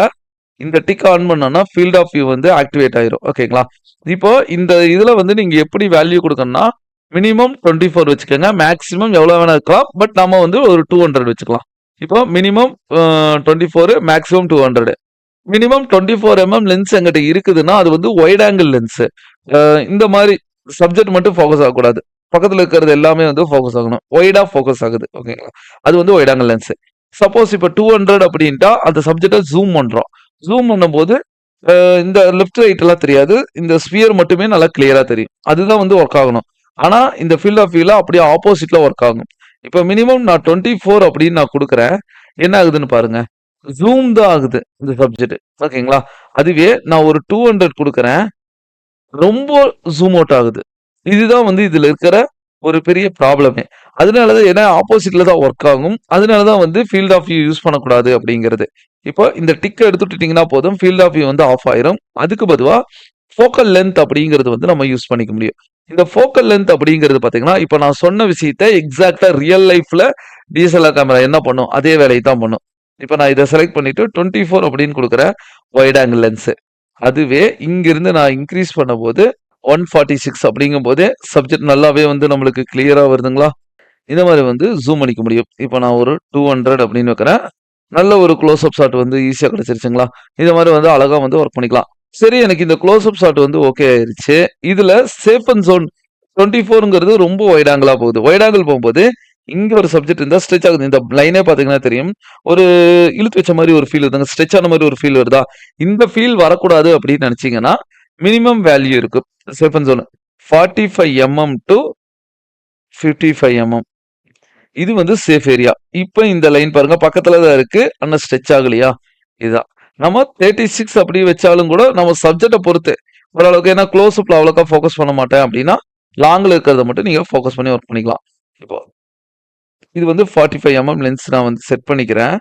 இந்த டிக் ஆன் பண்ணோம்னா ஃபீல்ட் ஆஃப் வியூ வந்து ஆக்டிவேட் ஆயிரும். ஓகேங்களா? இப்போ இந்த இதுல வந்து நீங்க எப்படி வேல்யூ குடுக்கணும்னா, மினிமம் 24 வச்சுக்கோங்க. மேக்ஸிமம் எவ்வளோ வேணா இருக்கலாம். பட் நம்ம வந்து ஒரு 200 வச்சுக்கலாம். இப்போ மினிமம் 24 மேக்ஸிமம் 200. மினிமம் 24 லென்ஸ் என்கிட்ட இருக்குதுன்னா, அது வந்து வைட் ஆங்கிள் லென்ஸ். அ இந்த மாரி சப்ஜெக்ட் மட்டும் ஃபோக்கஸ் ஆகக்கூடாது. பக்கத்துல இருக்கிறது எல்லாமே வந்து ஃபோக்கஸ் ஆகணும். வைடா ஃபோக்கஸ் ஆகுது. ஓகேங்களா? அது வந்து வைட் ஆங்கிள் லென்ஸ். சப்போஸ் இப்ப 200 அப்படின்ட்டா, அந்த சப்ஜெக்ட்ட ஜூம் பண்றோம். ஜூம் பண்ணும்போது, இந்த லெஃப்ட், ரைட் எல்லாம் தெரியாது. இந்த ஸ்பியர் மட்டுமே நல்லா கிளியரா தெரியும். அதுதான் வந்து ஒர்க் ஆகணும். ஆனா, இந்த ஃபீல்ட் ஆஃப் வியூல அப்படியே ஆப்போசிட்ல ஒர்க் ஆகும். இப்ப மினிமம் நான் 24 அப்படின்னு நான் குடுக்குறேன். என்ன ஆகுதுன்னு பாருங்க. ஜூம் தான் ஆகுது இந்த சப்ஜெக்ட். ஓகேங்களா? அதுவே நான் ஒரு 200 குடுக்குறேன். ரொம்ப ஜூம் அவுட் ஆகுது. இதுதான் வந்து இதுல இருக்கிற ஒரு பெரிய ப்ராப்ளமே. அதனால தான் ஏன்னா ஆப்போசிட்ல தான் ஒர்க் ஆகும். அதனால தான் வந்து ஃபீல்ட் ஆஃப் வியூ யூஸ் பண்ணக்கூடாது அப்படிங்கிறது. இப்போ இந்த டிக்க எடுத்து விட்டுட்டீங்கன்னா போதும். ஃபீல்ட் ஆஃப் வியூ வந்து ஆஃப் ஆயிரும். அதுக்கு பதுவா ஃபோக்கல் லென்த் அப்படிங்கிறது வந்து நம்ம யூஸ் பண்ணிக்க முடியும். இந்த ஃபோக்கல் லென்த் அப்படிங்கிறது பார்த்தீங்கன்னா, இப்ப நான் சொன்ன விஷயத்த எக்ஸாக்ட்டா ரியல் லைஃப்ல DSLR கேமரா என்ன பண்ணும்? அதே வேலைய தான் பண்ணும். இப்ப நான் இத செலக்ட் பண்ணிட்டு 24 அப்படின்னு குடுக்குறேன். Wide angle lens. அதுவே இங்கிருந்து நான் இன்கிரீஸ் பண்ணும்போது 146 அப்படிங்கும்போது சப்ஜெக்ட் நல்லாவே வந்து நம்மளுக்கு கிளியரா வருதுங்களா? இந்த மாரி வந்து ஜூம் பண்ணிக்க முடியும். இப்ப நான் ஒரு 200 அப்படின்னு வைக்கிறேன். நல்ல ஒரு க்ளோஸ் அப் ஷாட் வந்து ஈஸியா கிடைச்சிருச்சுங்களா? இந்த மாரி வந்து அழகா வந்து ஒர்க் பண்ணிக்கலாம். சரி எனக்கு இந்த க்ளோஸ் அப் ஷாட் வந்து ஓகே ஆயிருச்சு. இதுல சேஃப் அண்ட் ஜோன் 24ங்கிறது ரொம்ப வைட் ஆங்கிளா போகுது. வைட் ஆங்கிள் போகும்போது, இங்க ஒரு சப்ஜெக்ட் இருந்தா ஸ்ட்ரெச் ஆகுது. இந்த லைனே பார்த்தீங்கன்னா தெரியும். ஒரு இழுத்து வச்ச மாரி ஒரு ஃபீல் வருதுங்க. ஸ்ட்ரெச் ஆன மாரி ஒரு ஃபீல் வருதா? இந்த ஃபீல் வரக்கூடாது அப்படின்னு நெனச்சீங்கன்னா, மினிமம் வேல்யூ இருக்கு. சேஃப் அண்ட் ஜோன் 45 டூ 55 இது வந்து சேஃப் ஏரியா. இப்ப இந்த லைன் பாருங்க பக்கத்துல தான் இருக்கு. ஆனா ஸ்ட்ரெச் ஆகலையா? இதுதான். நம்ம 36 அப்படி வச்சாலும் கூட நம்ம சப்ஜெக்ட்ட பொறுத்து. ஓரளவுக்கு ஏன்னா க்ளோஸ் அப்ல அவ்வளோக்கா ஃபோக்கஸ் பண்ண மாட்டேன் அப்படின்னா, லாங்ல இருக்கிறத மட்டும் நீங்க ஃபோக்கஸ் பண்ணி ஒர்க் பண்ணிக்கலாம். இப்போ இது வந்து 45 லென்ஸ் நான் வந்து செட் பண்ணிக்கிறேன்.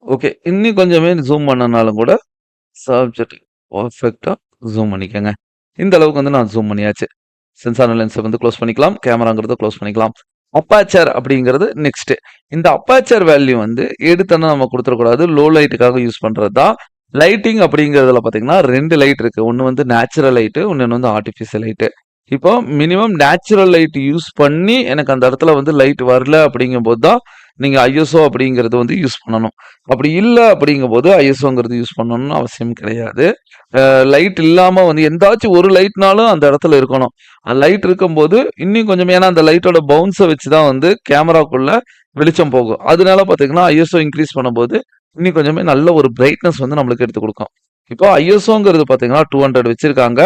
ஓகே. இன்னும் கொஞ்சமே ஜூம் பண்ணனாலும் கூட சப்ஜெக்ட் பெர்ஃபெக்ட்டா ஜூம் பண்ணிக்கங்க. இந்த அளவுக்கு வந்து நான் ஜூம் பண்ணியாச்சு. சென்சார் லென்ஸ வந்து க்ளோஸ் பண்ணிக்கலாம். கேமராங்கிறத க்ளோஸ் பண்ணிக்கலாம். அப்பாச்சர் அப்படிங்கிறது நெக்ஸ்ட். இந்த அப்பாச்சர் வேல்யூ வந்து எடுத்தோனே நம்ம குடுத்துறக்கூடாது. லோ லைட்டுக்காக யூஸ் பண்றது தான். லைட்டிங் அப்படிங்கிறதுல பார்த்தீங்கன்னா 2 லைட் இருக்கு. ஒண்ணு வந்து நேச்சுரல் லைட்டு, இன்னொன்னு வந்து ஆர்டிஃபிஷியல் லைட்டு. இப்போ மினிமம் நேச்சுரல் லைட் யூஸ் பண்ணி எனக்கு அந்த இடத்துல வந்து லைட் வரல அப்படிங்கும்போது தான் நீங்க ஐஎஸ்ஓ அப்படிங்கிறது வந்து யூஸ் பண்ணணும். அப்படி இல்ல அப்படிங்கும்போது ஐஎஸ்ஓங்கிறது யூஸ் பண்ணணும்னு அவசியம் கிடையாது. லைட் இல்லாம வந்து எந்தாச்சும் ஒரு லைட்னாலும் அந்த இடத்துல இருக்கணும். லைட் இருக்கும்போது இன்னும் கொஞ்சம் ஏன்னா அந்த லைட்டோட பவுன்ஸ வச்சு தான் வந்து கேமராக்குள்ள வெளிச்சம் போகும். அதனால பார்த்தீங்கன்னா, ஐஎஸ்ஓ இன்கிரீஸ் பண்ணும்போது இன்னும் கொஞ்சமே நல்ல ஒரு பிரைட்னஸ் வந்து நம்மளுக்கு எடுத்துக் குடுக்கும். இப்போ ஐஎஸ்ஓங்கிறது பார்த்தீங்கன்னா 200 வச்சிருக்காங்க.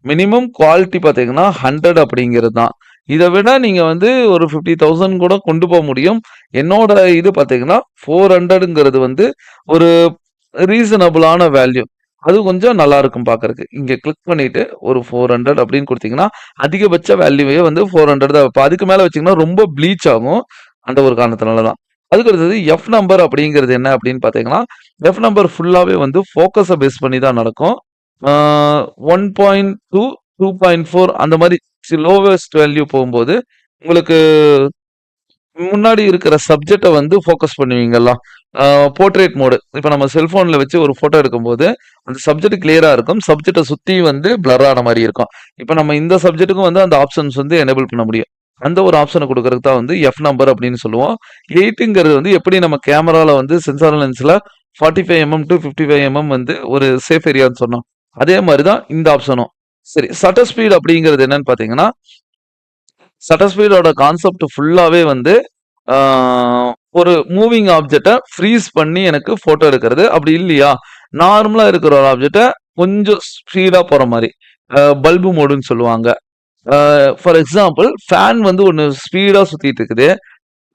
மினிமம் குவாலிட்டி பார்த்தீங்கன்னா 100 அப்படிங்கிறது தான். இத விட நீங்க வந்து ஒரு 50,000 கூட கொண்டு போ முடியும். என்னோட இது பார்த்தீங்கன்னா 400ங்கிறது வந்து ஒரு ரீசனபிளான வேல்யூ. அது கொஞ்சம் நல்லா இருக்கும் பார்க்கறக்கு. இங்க கிளிக் பண்ணிட்டு ஒரு 400 அப்படின்னு குடுத்தீங்கன்னா, அதிகபட்ச வேல்யூவே வந்து 400 தான் வைப்பேன். அதுக்கு மேல வச்சீங்கன்னா ரொம்ப ப்ளீச் ஆகும். அந்த ஒரு காரணத்தினால தான். அதுக்கு அடுத்தது எஃப் நம்பர் அப்படிங்கிறது என்ன அப்படின்னு பார்த்தீங்கன்னா, எஃப் நம்பர் ஃபுல்லாவே வந்து ஃபோக்கஸ பேஸ் பண்ணி தான் நடக்கும். ஆ 1.2, 2.4 அந்த மாரி லோவஸ்ட் வேல்யூ போகும்போது, உங்களுக்கு முன்னாடி இருக்கிற சப்ஜெக்ட்ட வந்து ஃபோக்கஸ் பண்ணுவீங்கல்ல. ஆ போர்ட்ரேட் மோடு. இப்ப நம்ம செல்ஃபோன்ல வச்சு ஒரு ஃபோட்டோ எடுக்கும்போது, அந்த சப்ஜெக்ட் கிளியரா இருக்கும். சப்ஜெக்ட்ட சுத்தி வந்து பிளர் ஆன மாரி இருக்கும். இப்ப நம்ம இந்த சப்ஜெக்ட்டுக்கும் வந்து அந்த ஆப்ஷன்ஸ் வந்து எனேபிள் பண்ண முடியும். அந்த ஒரு ஆப்ஷன குடுக்கறதுக்கு தான் வந்து எஃப் நம்பர் அப்படின்னு சொல்லுவோம். 8ங்கிறது வந்து எப்படி நம்ம கேமரால வந்து சென்சார் லென்ஸ்ல 45 எம்எம் டூ 55 எம்எம் வந்து ஒரு சேஃப் ஏரியான்னு சொன்னோம். அதே மாரி தான் இந்த ஆப்ஷனும். சரி ஷட்டர் ஸ்பீட் அப்படிங்கிறது என்னன்னு பார்த்தீங்கன்னா, ஷட்டர் ஸ்பீடோட கான்செப்ட் ஃபுல்லாவே வந்து ஆ, ஒரு மூவிங் ஆப்ஜெக்ட்ட ஃப்ரீஸ் பண்ணி எனக்கு ஃபோட்டோ எடுக்கிறது. அப்படி இல்லையா, நார்மலா இருக்கிற ஒரு ஆப்ஜெக்ட்ட கொஞ்சம் ஸ்பீடா போற மாரி. பல்பு மோடுன்னு சொல்லுவாங்க. ஃபார் எக்ஸாம்பிள் ஃபேன் வந்து ஒண்ணு ஸ்பீடா சுத்திட்டு இருக்குது.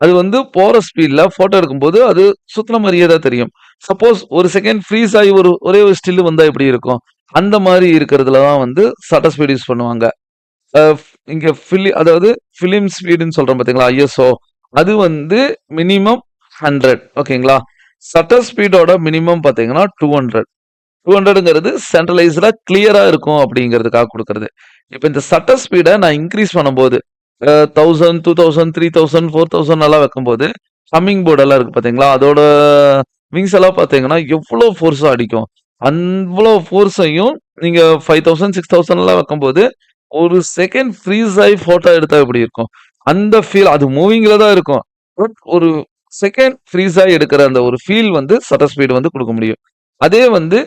அது வந்து போற ஸ்பீட்ல ஃபோட்டோ எடுக்கும்போது அது சுத்துன மாரியே தான் தெரியும். சப்போஸ் ஒரு செகண்ட் ஃப்ரீஸ் ஆயி ஒரே ஒரு ஸ்டில் வந்தா எப்படி இருக்கும்? அந்த மாரி இருக்கிறதுல தான் வந்து ஷட்டர் ஸ்பீட் யூஸ் பண்ணுவாங்க. அ இங்க அதாவது ஃபிலிம் ஸ்பீடுன்னு சொல்றோம் பார்த்தீங்களா? ஐஎஸ்ஓ அது வந்து மினிமம் 100 ஓகேங்களா? ஷட்டர் ஸ்பீடோட மினிமம் பார்த்தீங்கன்னா 200. 200ங்கிறது சென்ட்ரலைஸ்டா கிளியரா இருக்கும் அப்படிங்கிறதுக்காக குடுக்குறது. இப்ப இந்த ஷட்டர் ஸ்பீட நான் இன்கிரீஸ் பண்ணும்போது 1000, 2000, 3000, 4000 எல்லாம் வைக்கும்போது, ஹம்மிங் போர்ட் எல்லாம் இருக்கு பார்த்தீங்களா? அதோட விங்ஸ் எல்லாம் பார்த்தீங்கன்னா, எவ்வளோ ஃபோர்ஸா அடிக்கும். அவ்வளோ ஃபோர்ஸையும் நீங்க 5000, 6000 எல்லாம் வைக்கும்போது, ஒரு செகண்ட் ஃப்ரீஸ் ஆயி ஃபோட்டோ எடுத்தா எப்படி இருக்கும்? அந்த ஃபீல் அது மூவிங்ல தான் இருக்கும். பட் ஒரு செகண்ட் ஃப்ரீஸ் ஆயி எடுக்கிற அந்த ஒரு ஃபீல் வந்து ஷட்டர் ஸ்பீட் வந்து குடுக்க முடியும். அதே வந்து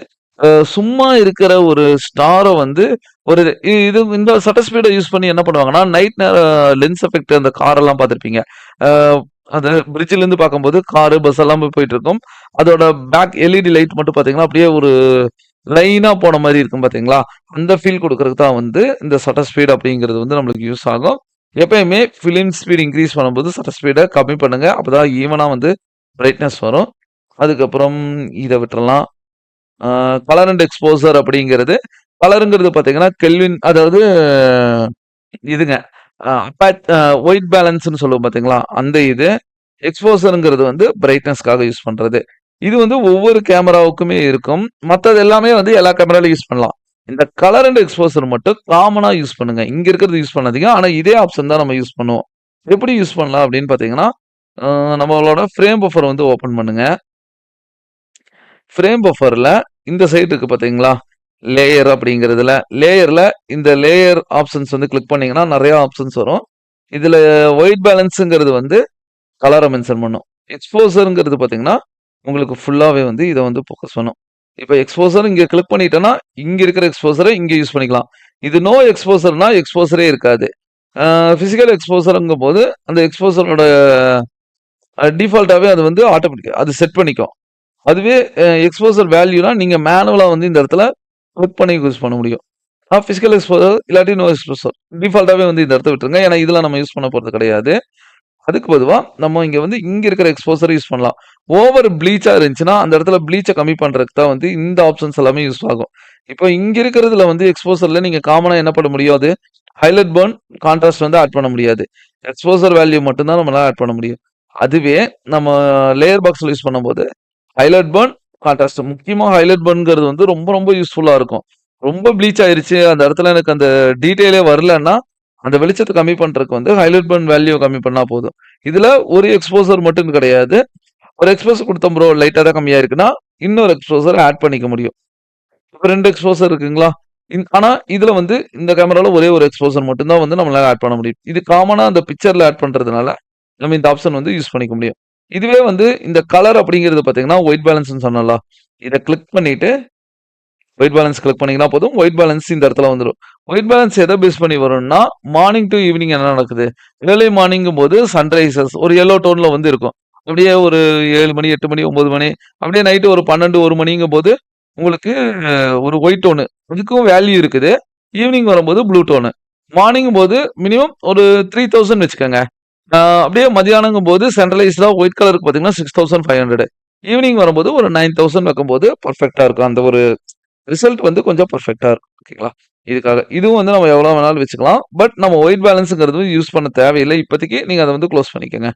சும்மா இருக்கிற ஒரு ஸ்டார வந்து ஒரு இது இந்த ஷட்டர் ஸ்பீட யூஸ் பண்ணி என்ன பண்ணுவாங்கன்னா, நைட் நேரம் லென்ஸ் எஃபெக்ட் அந்த காரெல்லாம் பார்த்திருப்பீங்க. அ அது பிரிட்ஜ்ல இருந்து பார்க்கும்போது காரு, பஸ் எல்லாம் போயிட்டு இருக்கும். அதோட பேக் எல்இடி லைட் மட்டும் பார்த்தீங்கன்னா, அப்படியே ஒரு லைனா போன மாரி இருக்கும் பார்த்தீங்களா? அந்த ஃபீல் குடுக்கறதுக்கு தான் வந்து இந்த ஷட்டர் ஸ்பீட் அப்படிங்கிறது வந்து நம்மளுக்கு யூஸ் ஆகும். எப்பயுமே ஃபிலிம் ஸ்பீட் இன்கிரீஸ் பண்ணும்போது ஷட்டர் ஸ்பீட கம்மி பண்ணுங்க. அப்பதான் ஈவனா வந்து பிரைட்னஸ் வரும். அதுக்கப்புறம் இத விட்டுறலாம். ஆ கலர் அண்ட் எக்ஸ்போசர் அப்படிங்கிறது, கலர்ங்கிறது பார்த்தீங்கன்னா, கெல்வின் அதாவது இதுங்க. அபாட் ஒயிட் பேலன்ஸ்ன்னு சொல்லுவோம் பார்த்தீங்களா? அந்த இது. எக்ஸ்போசர்ங்கிறது வந்து பிரைட்னஸ்க்காக யூஸ் பண்றது. இது வந்து ஒவ்வொரு கேமராவுக்குமே இருக்கும். மத்தது எல்லாமே வந்து எல்லா கேமராலயும் யூஸ் பண்ணலாம். இந்த கலர் அண்ட் எக்ஸ்போசர் மட்டும் காமனா யூஸ் பண்ணுங்க. இங்க இருக்கிறது யூஸ் பண்ணாதீங்க. ஆனா இதே ஆப்ஷன் தான் நம்ம யூஸ் பண்ணுவோம். எப்படி யூஸ் பண்ணலாம் அப்படின்னு பார்த்தீங்கன்னா, அ நம்மளோட ஃப்ரேம் பஃபர் வந்து ஓப்பன் பண்ணுங்க. ஃப்ரேம் பஃபர்ல இந்த சைடு இருக்கு பார்த்தீங்களா? லேயர் அப்படிங்கிறதுல, லேயர்ல இந்த லேயர் ஆப்ஷன்ஸ் வந்து கிளிக் பண்ணீங்கன்னா, நெறைய ஆப்ஷன்ஸ் வரும். இதுல ஒயிட் பேலன்ஸ்ங்கிறது வந்து கலர மென்ஷன் பண்ணும். எக்ஸ்போஷர்ங்கிறது பார்த்தீங்கன்னா, உங்களுக்கு ஃபுல்லாவே வந்து இத வந்து ஃபோக்கஸ் பண்ணும். இப்ப எக்ஸ்போஷர் இங்க கிளிக் பண்ணிட்டேன்னா, இங்க இருக்கிற எக்ஸ்போஷர இங்க யூஸ் பண்ணிக்கலாம். இது நோ எக்ஸ்போஷர்னா எக்ஸ்போஷரே இருக்காது. ஆ பிசிக்கல் எக்ஸ்போஷர்ங்கும்போது, அந்த எக்ஸ்போஷரோட டிஃபால்ட்டாவே அது வந்து ஆட்டோமேட்டிக்கா அது செட் பண்ணிக்கும். அதுவே எக்ஸ்போசர் வேல்யூனா நீங்க மேனுவலா வந்து இந்த இடத்துல கிளிக் பண்ணி யூஸ் பண்ண முடியும். பிசிக்கல் எக்ஸ்போசர் இல்லாட்டி நோ எக்ஸ்போசர். டிஃபால்ட்டாவே வந்து இந்த இடத்த விட்டுருங்க. ஏன்னா இதெல்லாம் நம்ம யூஸ் பண்ண போறது கிடையாது. அதுக்கு பொதுவா நம்ம இங்க வந்து இங்க இருக்கிற எக்ஸ்போசர் யூஸ் பண்ணலாம். ஓவர் ப்ளீச்சா இருந்துச்சுன்னா, அந்த இடத்துல ப்ளீச்ச கம்மி பண்றதுக்கு தான் வந்து இந்த ஆப்ஷன்ஸ் எல்லாமே யூஸ் ஆகும். இப்போ இங்க இருக்கிறதுல வந்து எக்ஸ்போசர்ல நீங்க காமனா என்ன பண்ண முடியும்? அது ஹைலைட் பர்ன், கான்ட்ராஸ்ட் வந்து ஆட் பண்ண முடியாது. எக்ஸ்போசர் வேல்யூ மட்டும் தான் நம்மளால ஆட் பண்ண முடியும். அதுவே நம்ம லேயர் பாக்ஸ்ல யூஸ் பண்ணும்போது ஹைலைட் பர்ன், கான்ட்ராஸ்ட். முக்கியமா ஹைலைட் பர்ன்ங்கிறது வந்து ரொம்ப ரொம்ப யூஸ்ஃபுல்லா இருக்கும். ரொம்ப ப்ளீச் ஆயிருச்சு. அந்த இடத்துல எனக்கு அந்த டீட்டெயிலே வரலன்னா, அந்த வெளிச்சத்த கம்மி பண்றதுக்கு வந்து ஹைலைட் பர்ன் வேல்யூ கம்மி பண்ணா போதும். இதுல ஒரு எக்ஸ்போசர் மட்டும் கிடையாது. ஒரு எக்ஸ்போசர் குடுத்தோம் ப்ரோ லைட்டா தான் கம்மியா இருக்குன்னா, இன்னொரு எக்ஸ்போசர் ஆட் பண்ணிக்க முடியும். இப்ப 2 எக்ஸ்போசர் இருக்குங்களா? ஆனா இதுல வந்து இந்த கேமரால ஒரே ஒரு எக்ஸ்போசர் மட்டும் தான் வந்து நம்மளால ஆட் பண்ண முடியும். இது காமனா அந்த பிக்சர்ல ஆட் பண்றதுனால, நம்ம இந்த ஆப்ஷன் வந்து யூஸ் பண்ணிக்க முடியும். இதுவே வந்து இந்த கலர் அப்படிங்கிறது பார்த்தீங்கன்னா, ஒயிட் பேலன்ஸ்ன்னு சொன்னேன்ல. இத கிளிக் பண்ணிட்டு ஒயிட் பேலன்ஸ் கிளிக் பண்ணீங்கன்னா போதும். ஒயிட் பேலன்ஸ் இந்த இடத்துல வந்துரும். ஒயிட் பேலன்ஸ் எத பேஸ் பண்ணி வரும்னா, மார்னிங் டூ ஈவினிங் என்ன நடக்குது? ஏர்லி மார்னிங்கும்போது சன்ரைசஸ் ஒரு எல்லோ டோன்ல வந்து இருக்கும். அப்படியே ஒரு 7 மணி, 8 மணி, 9 மணி, அப்படியே நைட் ஒரு 12, 1 மணிங்கும்போது உங்களுக்கு ஒரு ஒயிட் டோனு. இதுக்கும் வேல்யூ இருக்குது. ஈவினிங் வரும்போது ப்ளூ டோனு. மார்னிங்கும்போது மினிமம் ஒரு 3000 வச்சுக்கங்க. அப்படியே மதியானங்கும்போது சென்ட்ரலைஸ்டா ஒயிட் கலருக்கு பார்த்தீங்கன்னா 6500. ஈவினிங் வரும்போது ஒரு 9000 வைக்கும்போது பெர்ஃபெக்ட்டா இருக்கும். அந்த ஒரு ரிசல்ட் வந்து கொஞ்சம் பெர்ஃபெக்ட்டா இருக்கும். ஓகேங்களா? இதுக்காக. இதுவும் வந்து நம்ம எவ்வளோ வேணாலும் வச்சுக்கலாம். பட் நம்ம ஒயிட் பேலன்ஸ்ங்கிறது யூஸ் பண்ண தேவையில்ல. இப்போதைக்கு நீங்க அத வந்து குளோஸ் பண்ணிக்கங்க.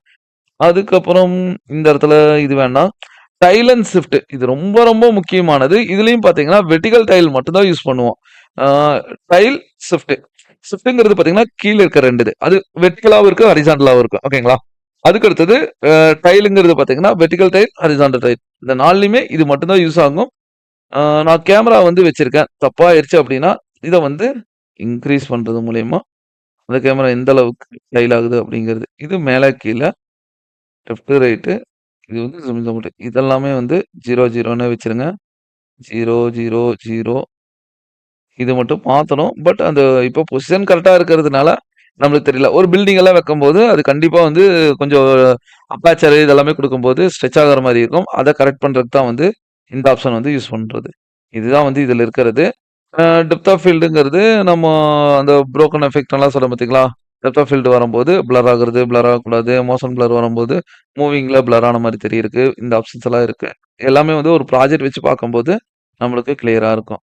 அதுக்கப்புறம் இந்த இடத்துல இது வேண்டாம். டைல் அண்ட் ஷிஃப்ட் இது ரொம்ப ரொம்ப முக்கியமானது. இதுலயும் பார்த்தீங்கன்னா, வெர்டிகல் டைல் மட்டும் தான் யூஸ் பண்ணுவோம். ஆ டைல், ஷிஃப்ட். ஷிஃப்ட்ங்கிறது பார்த்தீங்கன்னா, கீழ இருக்க 2 இது. அது வெர்டிகலாவும் இருக்கு, ஹாரிசான்டலாவும் இருக்கு. ஓகேங்களா? அதுக்கு அடுத்தது டைல்ங்கிறது பார்த்தீங்கன்னா, வெர்டிகல் டைல், ஹாரிசான்டல் டைல். இந்த 4லயுமே இது மட்டும் தான் யூஸ் ஆகும். நான் கேமரா வந்து வச்சிருக்கேன். தப்பா ஆயிருச்சு அப்டின்னா, இத வந்து இன்கிரீஸ் பண்றது மூலியமா, அந்த கேமரா எந்த அளவுக்கு டைல் ஆகுது அப்டிங்கிறது. இது மேல, கீழ, லெஃப்ட், ரைட் இது வந்து ஜூம் இன் அவுட். இதெல்லாமே வந்து 0, 0ன்னே வச்சுருங்க. 0, 0, 0 இது மட்டும் மாத்தணும். பட் அந்த இப்போ பொசிஷன் கரெக்ட்டா இருக்கிறதுனால நம்மளுக்கு தெரியல. ஒரு பில்டிங் எல்லாம் வைக்கும்போது, அது கண்டிப்பா வந்து கொஞ்சம் அபேச்சர் இதெல்லாமே குடுக்கும்போது ஸ்ட்ரெச் ஆகுற மாரி இருக்கும். அத கரெக்ட் பண்றதுக்கு தான் வந்து இந்த ஆப்ஷன் வந்து யூஸ் பண்றது. இதுதான் வந்து இதுல இருக்கிறது. டெப்த் ஆஃப் ஃபீல்டுங்கிறது நம்ம அந்த புரோக்கன் எஃபெக்ட் எல்லாம் சொல்றோம் பார்த்தீங்களா? டெப்த் ஆஃப் ஃபீல்டு வரும்போது பிளர் ஆகுறது, பிளர் ஆகக்கூடாது. மோஷன் பிளர் வரும்போது மூவிங்ல பிளர் ஆன மாரி தெரியறக்கு இந்த ஆப்ஷன்ஸ் எல்லாம் இருக்கு. எல்லாமே வந்து ஒரு ப்ராஜெக்ட் வச்சு பார்க்கும்போது நம்மளுக்கு கிளியரா இருக்கும்.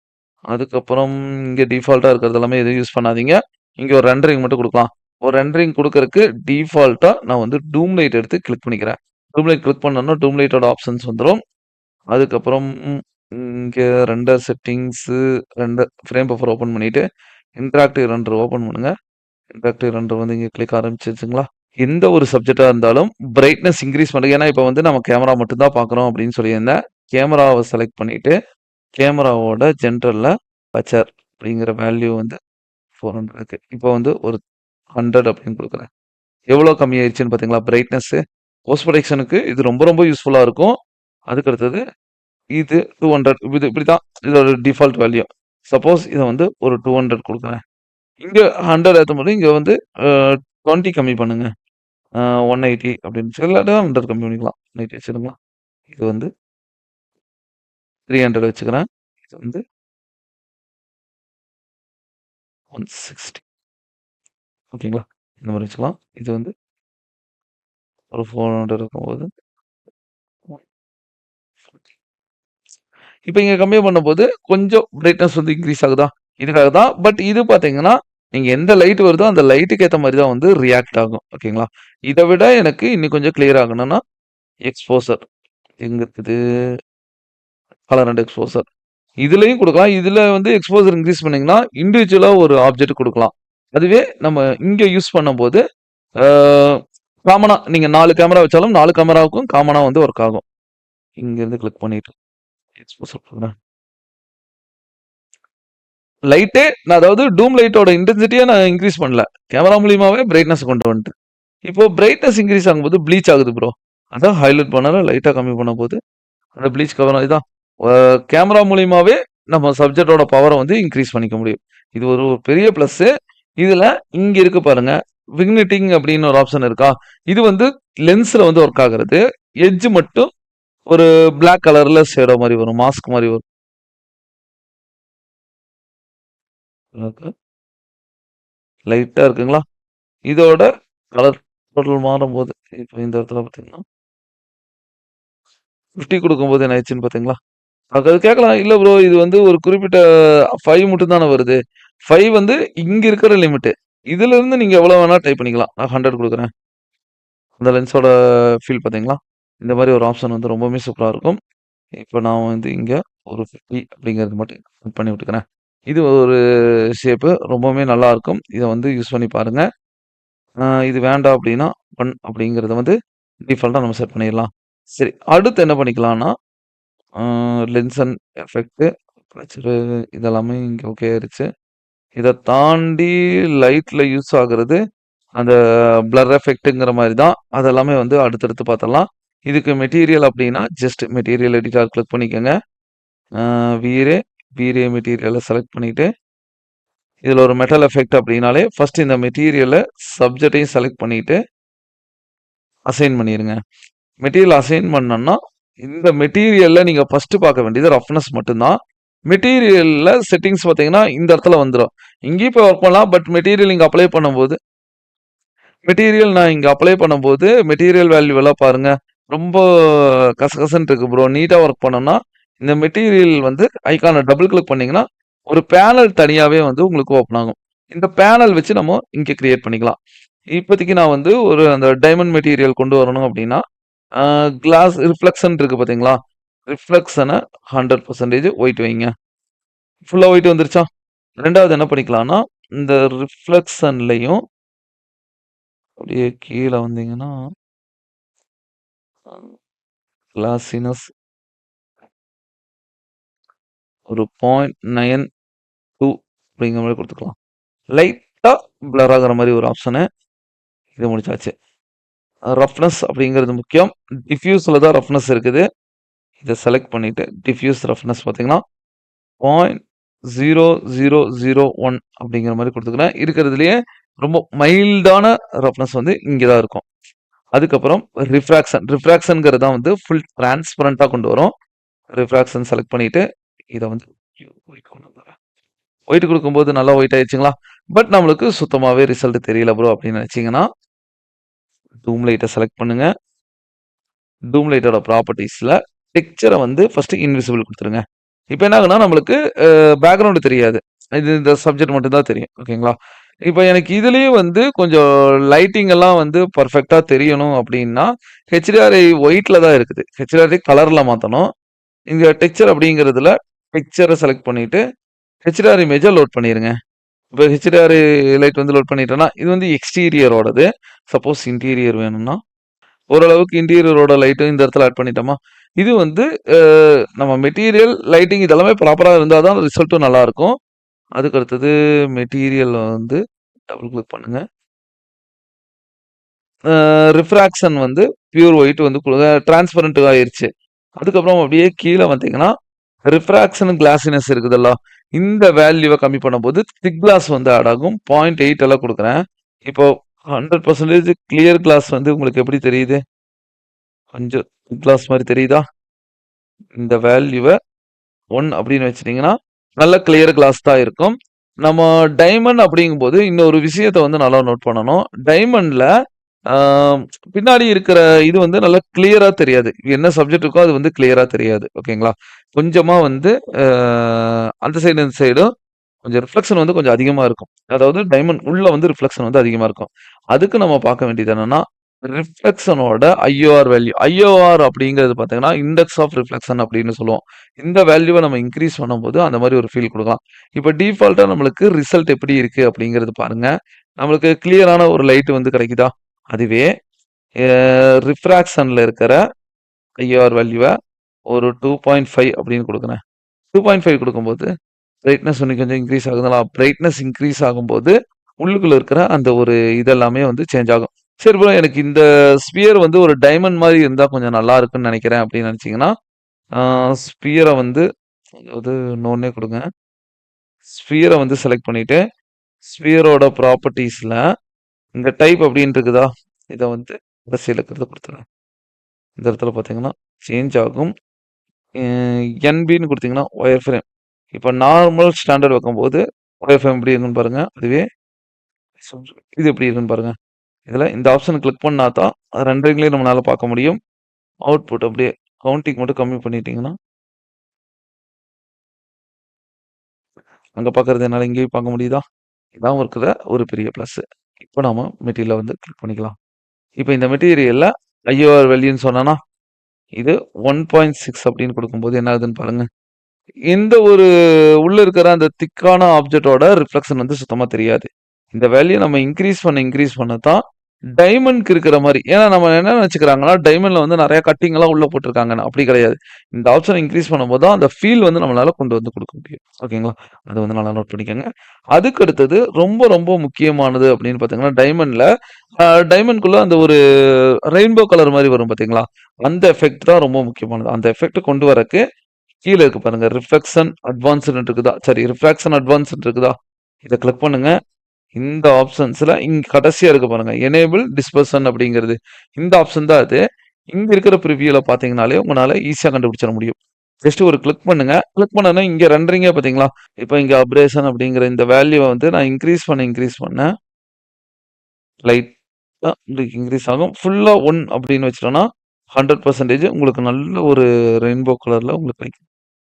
அதுக்கப்புறம் இங்க டிஃபால்ட்டா இருக்கிறது எல்லாமே எதுவும் யூஸ் பண்ணாதீங்க. இங்க ஒரு ரெண்டரிங் மட்டும் குடுக்கலாம். ஒரு ரெண்டரிங் குடுக்கறக்கு டிஃபால்ட்டா நான் வந்து டூம் லைட் எடுத்து கிளிக் பண்ணிக்கிறேன். டூம் லைட் கிளிக் பண்ணோம்னா, டூம் லைட்டோட ஆப்ஷன்ஸ் வந்துரும். அதுக்கப்புறம் இங்க render settings render frame buffer open பண்ணிட்டு, இன்டராக்டிவ் ரெண்டர் ஓப்பன் பண்ணுங்க. இன்டராக்டிவ் ரெண்டர் வந்து இங்க கிளிக் ஆரம்பிச்சிருச்சுங்களா? எந்த ஒரு சப்ஜெக்ட்டா இருந்தாலும் பிரைட்னஸ் இன்கிரீஸ் பண்ணுங்க. ஏன்னா, இப்ப வந்து நம்ம கேமரா மட்டும் தான் பார்க்குறோம் அப்படின்னு சொல்லியிருந்தேன். கேமராவ செலக்ட் பண்ணிட்டு, கேமராவோட ஜென்ரல்ல பச்சர் அப்படிங்கிற வேல்யூ வந்து 400 இருக்கு. இப்போ வந்து ஒரு 100 அப்படின்னு குடுக்குறேன். எவ்வளோ கம்மியாயிருச்சுன்னு பார்த்தீங்களா? பிரைட்னஸ்ஸு. போஸ்ட் ப்ரொடக்ஷனுக்கு இது ரொம்ப ரொம்ப யூஸ்ஃபுல்லா இருக்கும். அதுக்கு அடுத்தது இது 200 இது இப்படித்தான் இதோட டிஃபால்ட் வேல்யூ. சப்போஸ் இத வந்து ஒரு 200 குடுக்குறேன். இங்க 100 ஏத்தும்போது இங்க வந்து அ 20 கம்மி பண்ணுங்க. 180 அப்படின்னு இல்லாட்டா 100 கம்மி பண்ணிக்கலாம். 180 வச்சுருங்களா? இது வந்து 300 வச்சுக்கிறேன். இது வந்து 160 ஓகேங்களா? இந்த மாரி வச்சுக்கலாம். இது வந்து ஒரு 400 இருக்கும்போது இப்ப இங்க கம்பேர் பண்ணும்போது கொஞ்சம் பிரைட்னஸ் வந்து இன்கிரீஸ் ஆகுதா? இதுக்காக தான். பட் இது பார்த்தீங்கன்னா, நீங்க எந்த லைட் வருதோ அந்த லைட்டுக்கு ஏத்த மாரி தான் வந்து ரியாக்ட் ஆகும். ஓகேங்களா? இத விட எனக்கு இன்னும் கொஞ்சம் கிளியர் ஆகணும்னா, எக்ஸ்போசர் எங்க இருக்குது? Colour and exposure. இதுலயும் குடுக்கலாம். இதுல வந்து எக்ஸ்போசர் இன்கிரீஸ் பண்ணீங்கன்னா, இண்டிவிஜுவலா ஒரு ஆப்ஜெக்ட் குடுக்கலாம். அதுவே நம்ம இங்க யூஸ் பண்ணும்போது, ஆ காமனா நீங்க 4 கேமரா வச்சாலும் 4 கேமராவுக்கும் காமனா வந்து ஒர்க் ஆகும். இங்கருந்து கிளிக் பண்ணிட்டு எக்ஸ்போசர் குடுக்குறேன். லைட்டே நான் அதாவது டூம் லைட்டோட இன்டென்சிட்டிய நான் இன்கிரீஸ் பண்ணல. கேமரா மூலியமாவே பிரைட்னஸ் கொண்டு வந்துட்டேன். இப்போ பிரைட்னஸ் இன்கிரீஸ் ஆகும்போது ப்ளீச் ஆகுது ப்ரோ. அதான் ஹைலைட் பண்ணாலும் லைட்டா கம்மி பண்ணும்போது, அந்த ப்ளீச் கவரம் இதான். அ கேமரா மூலியமாவே நம்ம சப்ஜெக்ட்டோட பவர வந்து இன்கிரீஸ் பண்ணிக்க முடியும். இது ஒரு பெரிய பிளஸ்ஸு. இதுல இங்க இருக்கு பாருங்க. விக்னிட்டிங் அப்படின்னு ஒரு ஆப்ஷன் இருக்கா? இது வந்து லென்ஸ்ல வந்து ஒர்க் ஆகுறது. எட்ஜ் மட்டும் ஒரு பிளாக் கலர்ல ஷேடோ மாரி வரும். மாஸ்க் மாரி வரும். லைட்டா இருக்குங்களா? இதோட கலர் டோட்டல் மாறும்போது, இப்ப இந்த இடத்துல பார்த்தீங்கன்னா, 50 குடுக்கும்போது என்ன ஆயிடுச்சுன்னு பார்த்தீங்களா? அது கேட்கலாம். இல்ல ப்ரோ இது வந்து ஒரு குறிப்பிட்ட 5 மட்டும் தானே வருது. 5 வந்து இங்க இருக்கிற லிமிட்டு. இதிலிருந்து நீங்க எவ்வளோ வேணா டைப் பண்ணிக்கலாம். நான் 100 குடுக்குறேன். அந்த லென்ஸோட ஃபீல் பார்த்தீங்களா? இந்த மாரி ஒரு ஆப்ஷன் வந்து ரொம்பவுமே சூப்பரா இருக்கும். இப்ப நான் வந்து இங்க ஒரு 50 அப்படிங்கிறது மட்டும் ஆட் பண்ணி விட்டுக்கிறேன். இது ஒரு ஷேப்பு ரொம்பவுமே நல்லாருக்கும். இத வந்து யூஸ் பண்ணி பாருங்க. இது வேண்டாம் அப்படின்னா, 1 அப்படிங்கிறத வந்து டிஃபால்ட்டா நம்ம செட் பண்ணிடலாம். சரி, அடுத்து என்ன பண்ணிக்கலாம்னா, அ லென்ஸ் அண்ட் எஃபெக்ட் அபர்ச்சர் இதெல்லாமே இங்க ஓகே ஆயிருச்சு. இத தாண்டி லைட்ல யூஸ் ஆகுறது, அந்த பிளர் எஃபெக்ட்ங்கிற மாரி தான். அதெல்லாமே வந்து அடுத்தடுத்து பாத்துரலாம். இதுக்கு மெட்டீரியல் அப்டின்னா, ஜஸ்ட் மெட்டீரியல் எடிட்டர் கிளிக் பண்ணிக்கங்க. அ வீரே வீரே மெட்டீரியல செலக்ட் பண்ணிட்டு, இதுல ஒரு மெட்டல் எஃபெக்ட் அப்டின்னாலே, ஃபர்ஸ்ட் இந்த மெட்டீரியல சப்ஜெக்ட்டையும் செலக்ட் பண்ணிட்டு, அசைன் பண்ணிருங்க. மெட்டீரியல் அசைன் பண்ணோம்னா, இந்த மெட்டீரியல்ல நீங்க ஃபர்ஸ்ட் பாக்க வேண்டியது ரஃப்னஸ் மட்டும் தான். மெட்டீரியல்ல செட்டிங்ஸ் பாத்தீங்கன்னா, இந்த இடத்துல வந்துரும். இங்கேயும் போய் ஒர்க் பண்ணலாம். பட் மெட்டீரியல் இங்க அப்ளை பண்ணும்போது நான் இங்க அப்ளை பண்ணும்போது, மெட்டீரியல் வேல்யூவெல்லாம் பாருங்க. ரொம்ப கசகசன்னு இருக்கு ப்ரோ. நீட்டா ஒர்க் பண்ணோம்னா, இந்த மெட்டீரியல் வந்து ஐகான டபுள் கிளிக் பண்ணீங்கன்னா, ஒரு பேனல் தனியாவே வந்து உங்களுக்கு ஓப்பன் ஆகும். இந்த பேனல் வச்சு நம்ம இங்க கிரியேட் பண்ணிக்கலாம். இப்போதைக்கு நான் வந்து ஒரு அந்த டைமண்ட் மெட்டீரியல் கொண்டு வரணும் அப்டின்னா, அ கிளாஸ் ரிஃப்ளெக்ஷன் இருக்கு பாத்தீங்களா? ரிஃப்ளெக்ஷன 100% ஒயிட் வைங்க. ஃபுல்லா ஒயிட் வந்துருச்சா? 2வது என்ன பண்ணிக்கலாம்னா, இந்த ரிஃப்ளெக்ஷன்லயும் அப்படியே கீழ வந்தீங்கன்னா, கிளாஸினஸ் ஒரு 0.92 அப்படிங்கிற மாரி குடுத்துக்கலாம். லைட்டா பிளர் ஆகுற மாரி ஒரு ஆப்ஷனு. இது முடிச்சாச்சு. ரஃப்னஸ் அப்படிங்கிறது முக்கியம். டிஃப்யூஸ்ல தான் ரஃப்னஸ் இருக்குது. இத செலக்ட் பண்ணிட்டு, டிஃப்யூஸ் ரஃப்னஸ் பார்த்தீங்கன்னா, 0.0001 அப்படிங்கிற மாரி குடுத்துக்கிறேன். இருக்கிறதுலயே ரொம்ப மைல்டான ரஃப்னஸ் வந்து இங்க தான் இருக்கும். அதுக்கப்புறம் ரிஃப்ராக்ஷன்ங்கிறது தான் வந்து ஃபுல் டிரான்ஸ்பரன்ட்டா கொண்டு வரும். ரிஃப்ராக்ஷன் செலக்ட் பண்ணிட்டு, இத வந்து ஒயிட் கொண்டு வந்துர்றேன். ஒயிட் குடுக்கும்போது நல்லா ஒயிட் ஆயிடுச்சுங்களா? பட் நம்மளுக்கு சுத்தமாவே ரிசல்ட் தெரியல ப்ரோ அப்படின்னு நெனச்சீங்கன்னா, டூம் லைட்ட செலக்ட் பண்ணுங்க. டூம் லைட்டோட ப்ராப்பர்ட்டீஸ்ல டெக்ஸ்சர வந்து ஃபர்ஸ்ட் இன்விசிபிள் குடுத்துருங்க. இப்ப என்ன ஆகும்னா, நம்மளுக்கு பேக்கிரவுண்ட் தெரியாது. இது இந்த சப்ஜெக்ட் மட்டும் தான் தெரியும். ஓகேங்களா? இப்ப எனக்கு இதுலயும் வந்து கொஞ்சம் லைட்டிங் எல்லாம் வந்து பெர்ஃபெக்ட்டா தெரியணும் அப்டின்னா, HDRI ஒயிட்ல தான் இருக்குது. HDRI கலர்ல மாத்தணும். இங்க டெக்ஸ்சர் அப்படிங்கிறதுல டெக்ஸ்சர செலக்ட் பண்ணிட்டு, HDR இமேஜ லோட் பண்ணிருங்க. இப்ப HDR லைட் வந்து லோட் பண்ணிட்டேன்னா, இது வந்து எக்ஸ்டீரியரோடது. சப்போஸ் இன்டீரியர் வேணும்னா, ஓரளவுக்கு இன்டீரியரோட லைட்டும் இந்த இடத்துல ஆட் பண்ணிட்டோமா, இது வந்து அ நம்ம மெட்டீரியல், லைட்டிங் இதெல்லாமே ப்ராப்பரா இருந்தா தான் ரிசல்ட்டும் நல்லாருக்கும். அதுக்கு அடுத்தது மெட்டீரியல்ல வந்து டபுள் கிளிக் பண்ணுங்க. ரிஃப்ராக்ஷன் வந்து பியூர் ஒயிட் வந்து டிரான்ஸ்பரன்ட் ஆயிருச்சு. அதுக்கப்புறம் அப்படியே கீழ வந்தீங்கன்னா, ரிஃப்ராக்ஷன் கிளாஸினஸ் இருக்குதுல்ல, இந்த வேல்யூவ கம்மி பண்ணும்போது திக் கிளாஸ் வந்து ஆட் ஆகும். 0.8 எல்லாம் குடுக்குறேன். இப்போ 100% கிளியர் கிளாஸ் வந்து உங்களுக்கு எப்படி தெரியுது? கொஞ்சம் திக் கிளாஸ் மாரி தெரியுதா? இந்த வேல்யூவ 1 அப்படின்னு வச்சுட்டீங்கன்னா, நல்ல கிளியர் கிளாஸ் தான் இருக்கும். நம்ம டைமண்ட் அப்படிங்கும்போது இன்னொரு விஷயத்த வந்து நல்லா நோட் பண்ணணும். டைமண்ட்ல ஆ பின்னாடி இருக்கிற இது வந்து நல்லா கிளியரா தெரியாது. என்ன சப்ஜெக்ட் இருக்கோ அது வந்து கிளியரா தெரியாது. ஓகேங்களா? கொஞ்சமா வந்து அ அந்த சைடு, இந்த சைடும் கொஞ்சம் ரிஃப்ளெக்ஷன் வந்து கொஞ்சம் அதிகமா இருக்கும். அதாவது டைமண்ட் உள்ள வந்து ரிஃப்ளெக்ஷன் வந்து அதிகமா இருக்கும். அதுக்கு நம்ம பார்க்க வேண்டியது என்னன்னா, ரிஃப்ளெக்ஷனோட ஐஓஆர் வேல்யூ. ஐஓஆர் அப்படிங்கிறது பார்த்தீங்கன்னா, இண்டெக்ஸ் ஆஃப் ரிஃப்ளெக்ஷன் அப்படின்னு சொல்லுவோம். இந்த வேல்யூவ நம்ம இன்கிரீஸ் பண்ணும்போது அந்த மாரி ஒரு ஃபீல் குடுக்கலாம். இப்ப டிஃபால்ட்டா நம்மளுக்கு ரிசல்ட் எப்படி இருக்கு அப்படிங்கிறது பாருங்க. நம்மளுக்கு கிளியரான ஒரு லைட் வந்து கிடைக்குதா? அதுவே அ ரிஃப்ராக்ஷன்ல இருக்கிற ஐஆர் வேல்யூவ ஒரு 2.5 அப்படின்னு குடுக்குறேன். 2.5 குடுக்கும்போது, பிரைட்னஸ் இன்னும் கொஞ்சம் இன்கிரீஸ் ஆகுதுங்களா? பிரைட்னஸ் இன்கிரீஸ் ஆகும்போது, உள்ளுக்குள்ள இருக்கிற அந்த ஒரு இதெல்லாமே வந்து சேஞ்ச் ஆகும். சரி ப்ரோ எனக்கு இந்த ஸ்பியர் வந்து ஒரு டைமண்ட் மாரி இருந்தா கொஞ்சம் நல்லா இருக்குன்னு நெனைக்கிறேன் அப்படின்னு நெனச்சீங்கன்னா, ஆ ஸ்பியர வந்து அதாவது இன்னொன்னே குடுங்க. ஸ்பியர வந்து செலக்ட் பண்ணிட்டு, ஸ்பியரோட ப்ராப்பர்ட்டீஸ்ல இந்த டைப் அப்படின்னு இருக்குதா? இத வந்து கடைசில இருக்கிறத குடுத்துருங்க. இந்த இடத்துல பார்த்தீங்கன்னா, சேஞ்ச் ஆகும். அ என்பின்னு குடுத்தீங்கன்னா, ஒயர் ஃப்ரேம். இப்ப நார்மல் ஸ்டாண்டர்ட் வைக்கும்போது, ஒயர் ஃப்ரேம் எப்படி இருக்குன்னு பாருங்க. அதுவே இது எப்படி இருக்குன்னு பாருங்க. இதுல இந்த ஆப்ஷன கிளிக் பண்ணா தான், ரெண்டரிங்லயும் நம்மளால பார்க்க முடியும். அவுட்புட் அப்படியே கவுண்டிங் மட்டும் கம்மி பண்ணிட்டீங்கன்னா, அங்க பார்க்கறது என்னால இங்கேயும் பார்க்க முடியுதா? இதான் இருக்கிற ஒரு பெரிய பிளஸ். இப்ப நாம மெட்டீரியல வந்து கிளிக் பண்ணிக்கலாம். இப்ப இந்த மெட்டீரியல்ல ஐஓஆர் வேல்யூன்னு சொன்னேனா, இது 1.6 அப்படின்னு குடுக்கும்போது என்ன ஆகுதுன்னு பாருங்க. இந்த ஒரு உள்ள இருக்கிற அந்த திக்கான ஆப்ஜெக்ட்டோட ரிஃப்ளெக்ஷன் வந்து சுத்தமா தெரியாது. இந்த வேல்யூ நம்ம இன்கிரீஸ் பண்ண தான் டைமண்ட்க்கு இருக்கிற மாரி. ஏன்னா நம்ம என்ன நெனச்சுக்கிறாங்கன்னா, டைமண்ட்ல வந்து நெறைய கட்டிங்லாம் உள்ள போட்டுருக்காங்கன்னு. அப்படி கிடையாது. இந்த ஆப்ஷன இன்கிரீஸ் பண்ணும்போது தான் அந்த ஃபீல் வந்து நம்மளால கொண்டு வந்து குடுக்க முடியும். ஓகேங்களா? அத வந்து நல்லா நோட் பண்ணிக்கங்க. அதுக்கு அடுத்தது ரொம்ப ரொம்ப முக்கியமானது அப்படின்னு பார்த்தீங்கன்னா, டைமண்ட்ல அ டைமண்ட்குள்ள அந்த ஒரு ரெயின்போ கலர் மாரி வரும் பார்த்தீங்களா? அந்த எஃபெக்ட் தான் ரொம்ப முக்கியமானது. அந்த எஃபெக்ட்ட கொண்டு வரக்கு கீழ இருக்கு பாருங்க. ரிஃப்ளெக்ஷன் அட்வான்ஸ்ட்ன்னு இருக்குதா? சாரி ரிஃப்ராக்ஷன் அட்வான்ஸ்ன்னு இருக்குதா? இத கிளிக் பண்ணுங்க. இந்த ஆப்ஷன்ஸ்ல இங்க கடைசியா இருக்கு பாருங்க. எனேபிள் டிஸ்பர்சன் அப்படிங்கிறது. இந்த ஆப்ஷன் தான் அது. இங்க இருக்கிற ப்ரிவ்யூல பார்த்தீங்கனாலே உங்கனால ஈஸியா கண்டுபிடிச்சிட முடியும். ஜஸ்ட் ஒரு கிளிக் பண்ணுங்க. கிளிக் பண்ணோனே இங்க ரெண்டரிங்கே பார்த்தீங்களா? இப்ப இங்க அப்ரேஷன் அப்படிங்கிற இந்த வேல்யூவ வந்து நான் இன்கிரீஸ் பண்ண லைட்டா உங்களுக்கு இன்கிரீஸ் ஆகும். ஃபுல்லா 1 அப்படின்னு வச்சுட்டோம்னா 100% உங்களுக்கு நல்ல ஒரு ரெயின்போ கலர்ல உங்களுக்கு கிடைக்கும்.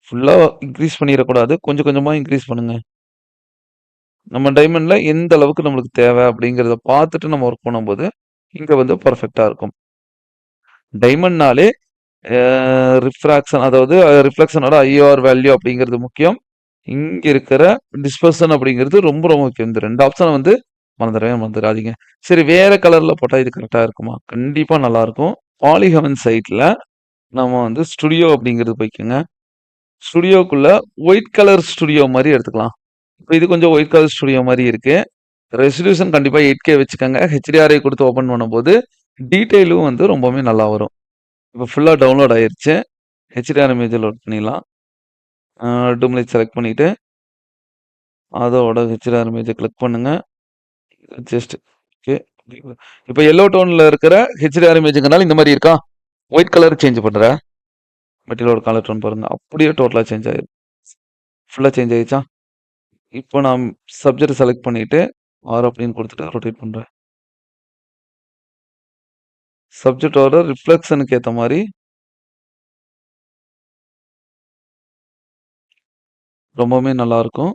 ஃபுல்லா இன்கிரீஸ் பண்ணிறக்கூடாது. கொஞ்சம் கொஞ்சமா இன்கிரீஸ் பண்ணுங்க. நம்ம டைமண்ட்ல எந்த அளவுக்கு நம்மளுக்கு தேவை அப்படிங்கிறத பார்த்துட்டு நம்ம ஒர்க் பண்ணும்போது, இங்க வந்து பெர்ஃபெக்ட்டா இருக்கும். டைமண்ட்னாலே அ ரிஃப்ராக்ஷன் அதாவது ரிஃப்ளெக்ஷனோட ஐஆர் வேல்யூ அப்படிங்கிறது முக்கியம். இங்க இருக்கிற டிஸ்பர்சன் அப்படிங்கிறது ரொம்ப ரொம்ப முக்கியம். இந்த 2 ஆப்ஷன வந்து மறந்துடவே மறந்துடாதீங்க. சரி வேற கலர்ல போட்டா இது கரெக்ட்டா இருக்குமா? கண்டிப்பா நல்லாருக்கும். பாலிகன் சைட்ல நம்ம வந்து ஸ்டுடியோ அப்படிங்கிறது போய்க்கங்க. ஸ்டுடியோக்குள்ள ஒயிட் கலர் ஸ்டுடியோ மாரி எடுத்துக்கலாம். இப்ப இது கொஞ்சம் ஒயிட் கலர் ஸ்டுடியோ மாரி இருக்கு. ரெசல்யூஷன் கண்டிப்பா 8K வச்சுக்கங்க. HDRI குடுத்து ஓப்பன் பண்ணும்போது, டீட்டெயிலும் வந்து ரொம்பவுமே நல்லா வரும். இப்ப ஃபுல்லா டவுன்லோட் ஆயிருச்சு. HDR இமேஜ லோட் பண்ணிடலாம். டூம்லைட் செலக்ட் பண்ணிட்டு, அதோட HDR இமேஜ கிளிக் பண்ணுங்க. Just okay. இப்ப எல்லோ டோன்ல இருக்கிற HDR இமேஜ்ங்கனால இந்த மாரி இருக்கா? ஒயிட் கலர் சேஞ்ச் பண்றேன். மெட்டீரியலோட கலர் டோன் பாருங்க. அப்படியே டோட்டலா சேஞ்ச் ஆயிரும். ஃபுல்லா சேஞ்ச் ஆயிருச்சா? இப்போ நான் சப்ஜெக்ட் செலக்ட் பண்ணிட்டு, ஆர் அப்படின்னு குடுத்துட்டு ரொட்டேட் பண்றேன். சப்ஜெக்ட்டோட ரிஃப்ளெக்ஷனுக்கு ஏத்த மாரி ரொம்பவுமே நல்லாருக்கும்.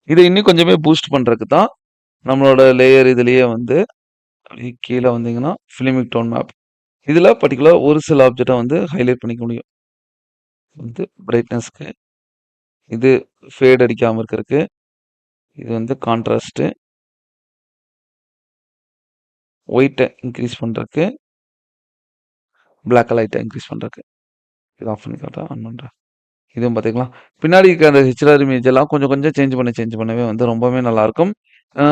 இத இன்னும் கொஞ்சமே பூஸ்ட் பண்றதுக்கு தான், நம்மளோட லேயர் இதுலயே வந்து அப்படியே கீழ வந்தீங்கன்னா, ஃபில்மிக் டோன் மேப். இதுல பர்ட்டிகுலரா ஒரு சில ஆப்ஜெக்ட்ட வந்து ஹைலைட் பண்ணிக்க முடியும். வந்து பிரைட்னஸ்க்கு, இது ஃபேட் அடிக்காம இருக்கறக்கு, இது வந்து கான்ட்ராஸ்ட்டு, ஒயிட்ட இன்கிரீஸ் பண்றக்கு, பிளாக்க லைட்டா இன்கிரீஸ் பண்றக்கு. இத ஆஃப் பண்ணி காட்டவா? ஆன் பண்றேன். இதுவும் பாத்தீங்களா? பின்னாடி இருக்க அந்த ஹெச்டிஆர் இமேஜ் எல்லாம் கொஞ்சம் கொஞ்சம் சேஞ்ச் பண்ணவே வந்து ரொம்பவே நல்லாருக்கும். அ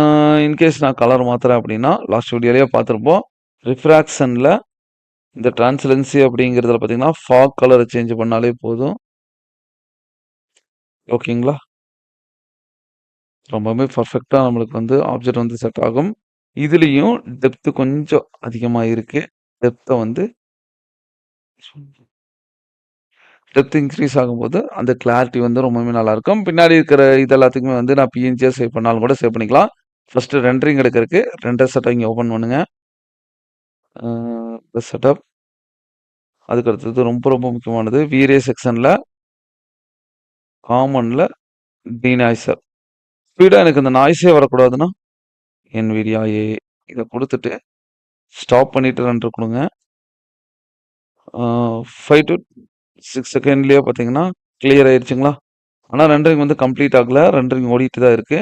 இன்கேஸ் நான் கலர் மாத்துறேன் அப்படின்னா, லாஸ்ட் வீடியோலயே பார்த்திருப்போம். ரிஃப்ராக்ஷன்ல இந்த டிரான்ஸ்லரன்சி அப்படிங்கிறதுல பார்த்தீங்கன்னா, ஃபாக் கலர சேஞ்ச் பண்ணாலே போதும். ஓகேங்களா? ரொம்பவுமே பெர்ஃபெக்ட்டா நம்மளுக்கு வந்து ஆப்ஜெக்ட் வந்து செட் ஆகும். இதுலயும் டெப்த் கொஞ்சம் அதிகமா இருக்கு. டெப்த்த வந்து டெப்த் இன்கிரீஸ் ஆகும்போது, அந்த கிளாரிட்டி வந்து ரொம்பவுமே நல்லாருக்கும். பின்னாடி இருக்கிற இது எல்லாத்துக்குமே வந்து நான் பிஎன்ஜியா சேவ் பண்ணாலும் கூட சேவ் பண்ணிக்கலாம். ஃபர்ஸ்ட்டு ரெண்டரிங் எடுக்கறக்கு ரெண்டர் செட்டப் இங்க ஓப்பன் பண்ணுங்க. செட்டப். அதுக்கு அடுத்தது ரொம்ப ரொம்ப முக்கியமானது வீரே செக்ஷன்ல காமன்ல டீநாய்ஸர். ஸ்பீடா எனக்கு இந்த நாய்ஸே வரக்கூடாதுன்னா, NVIDIA ஏ இத குடுத்துட்டு ஸ்டாப் பண்ணிட்டு ரெண்டர் குடுங்க. 5 டூ 6 செகண்ட்லயே பார்த்தீங்கன்னா, கிளியர் ஆயிருச்சுங்களா? ஆனா ரெண்டரிங் வந்து கம்ப்ளீட் ஆகல. ரெண்டரிங் ஓடிட்டு தான் இருக்கு.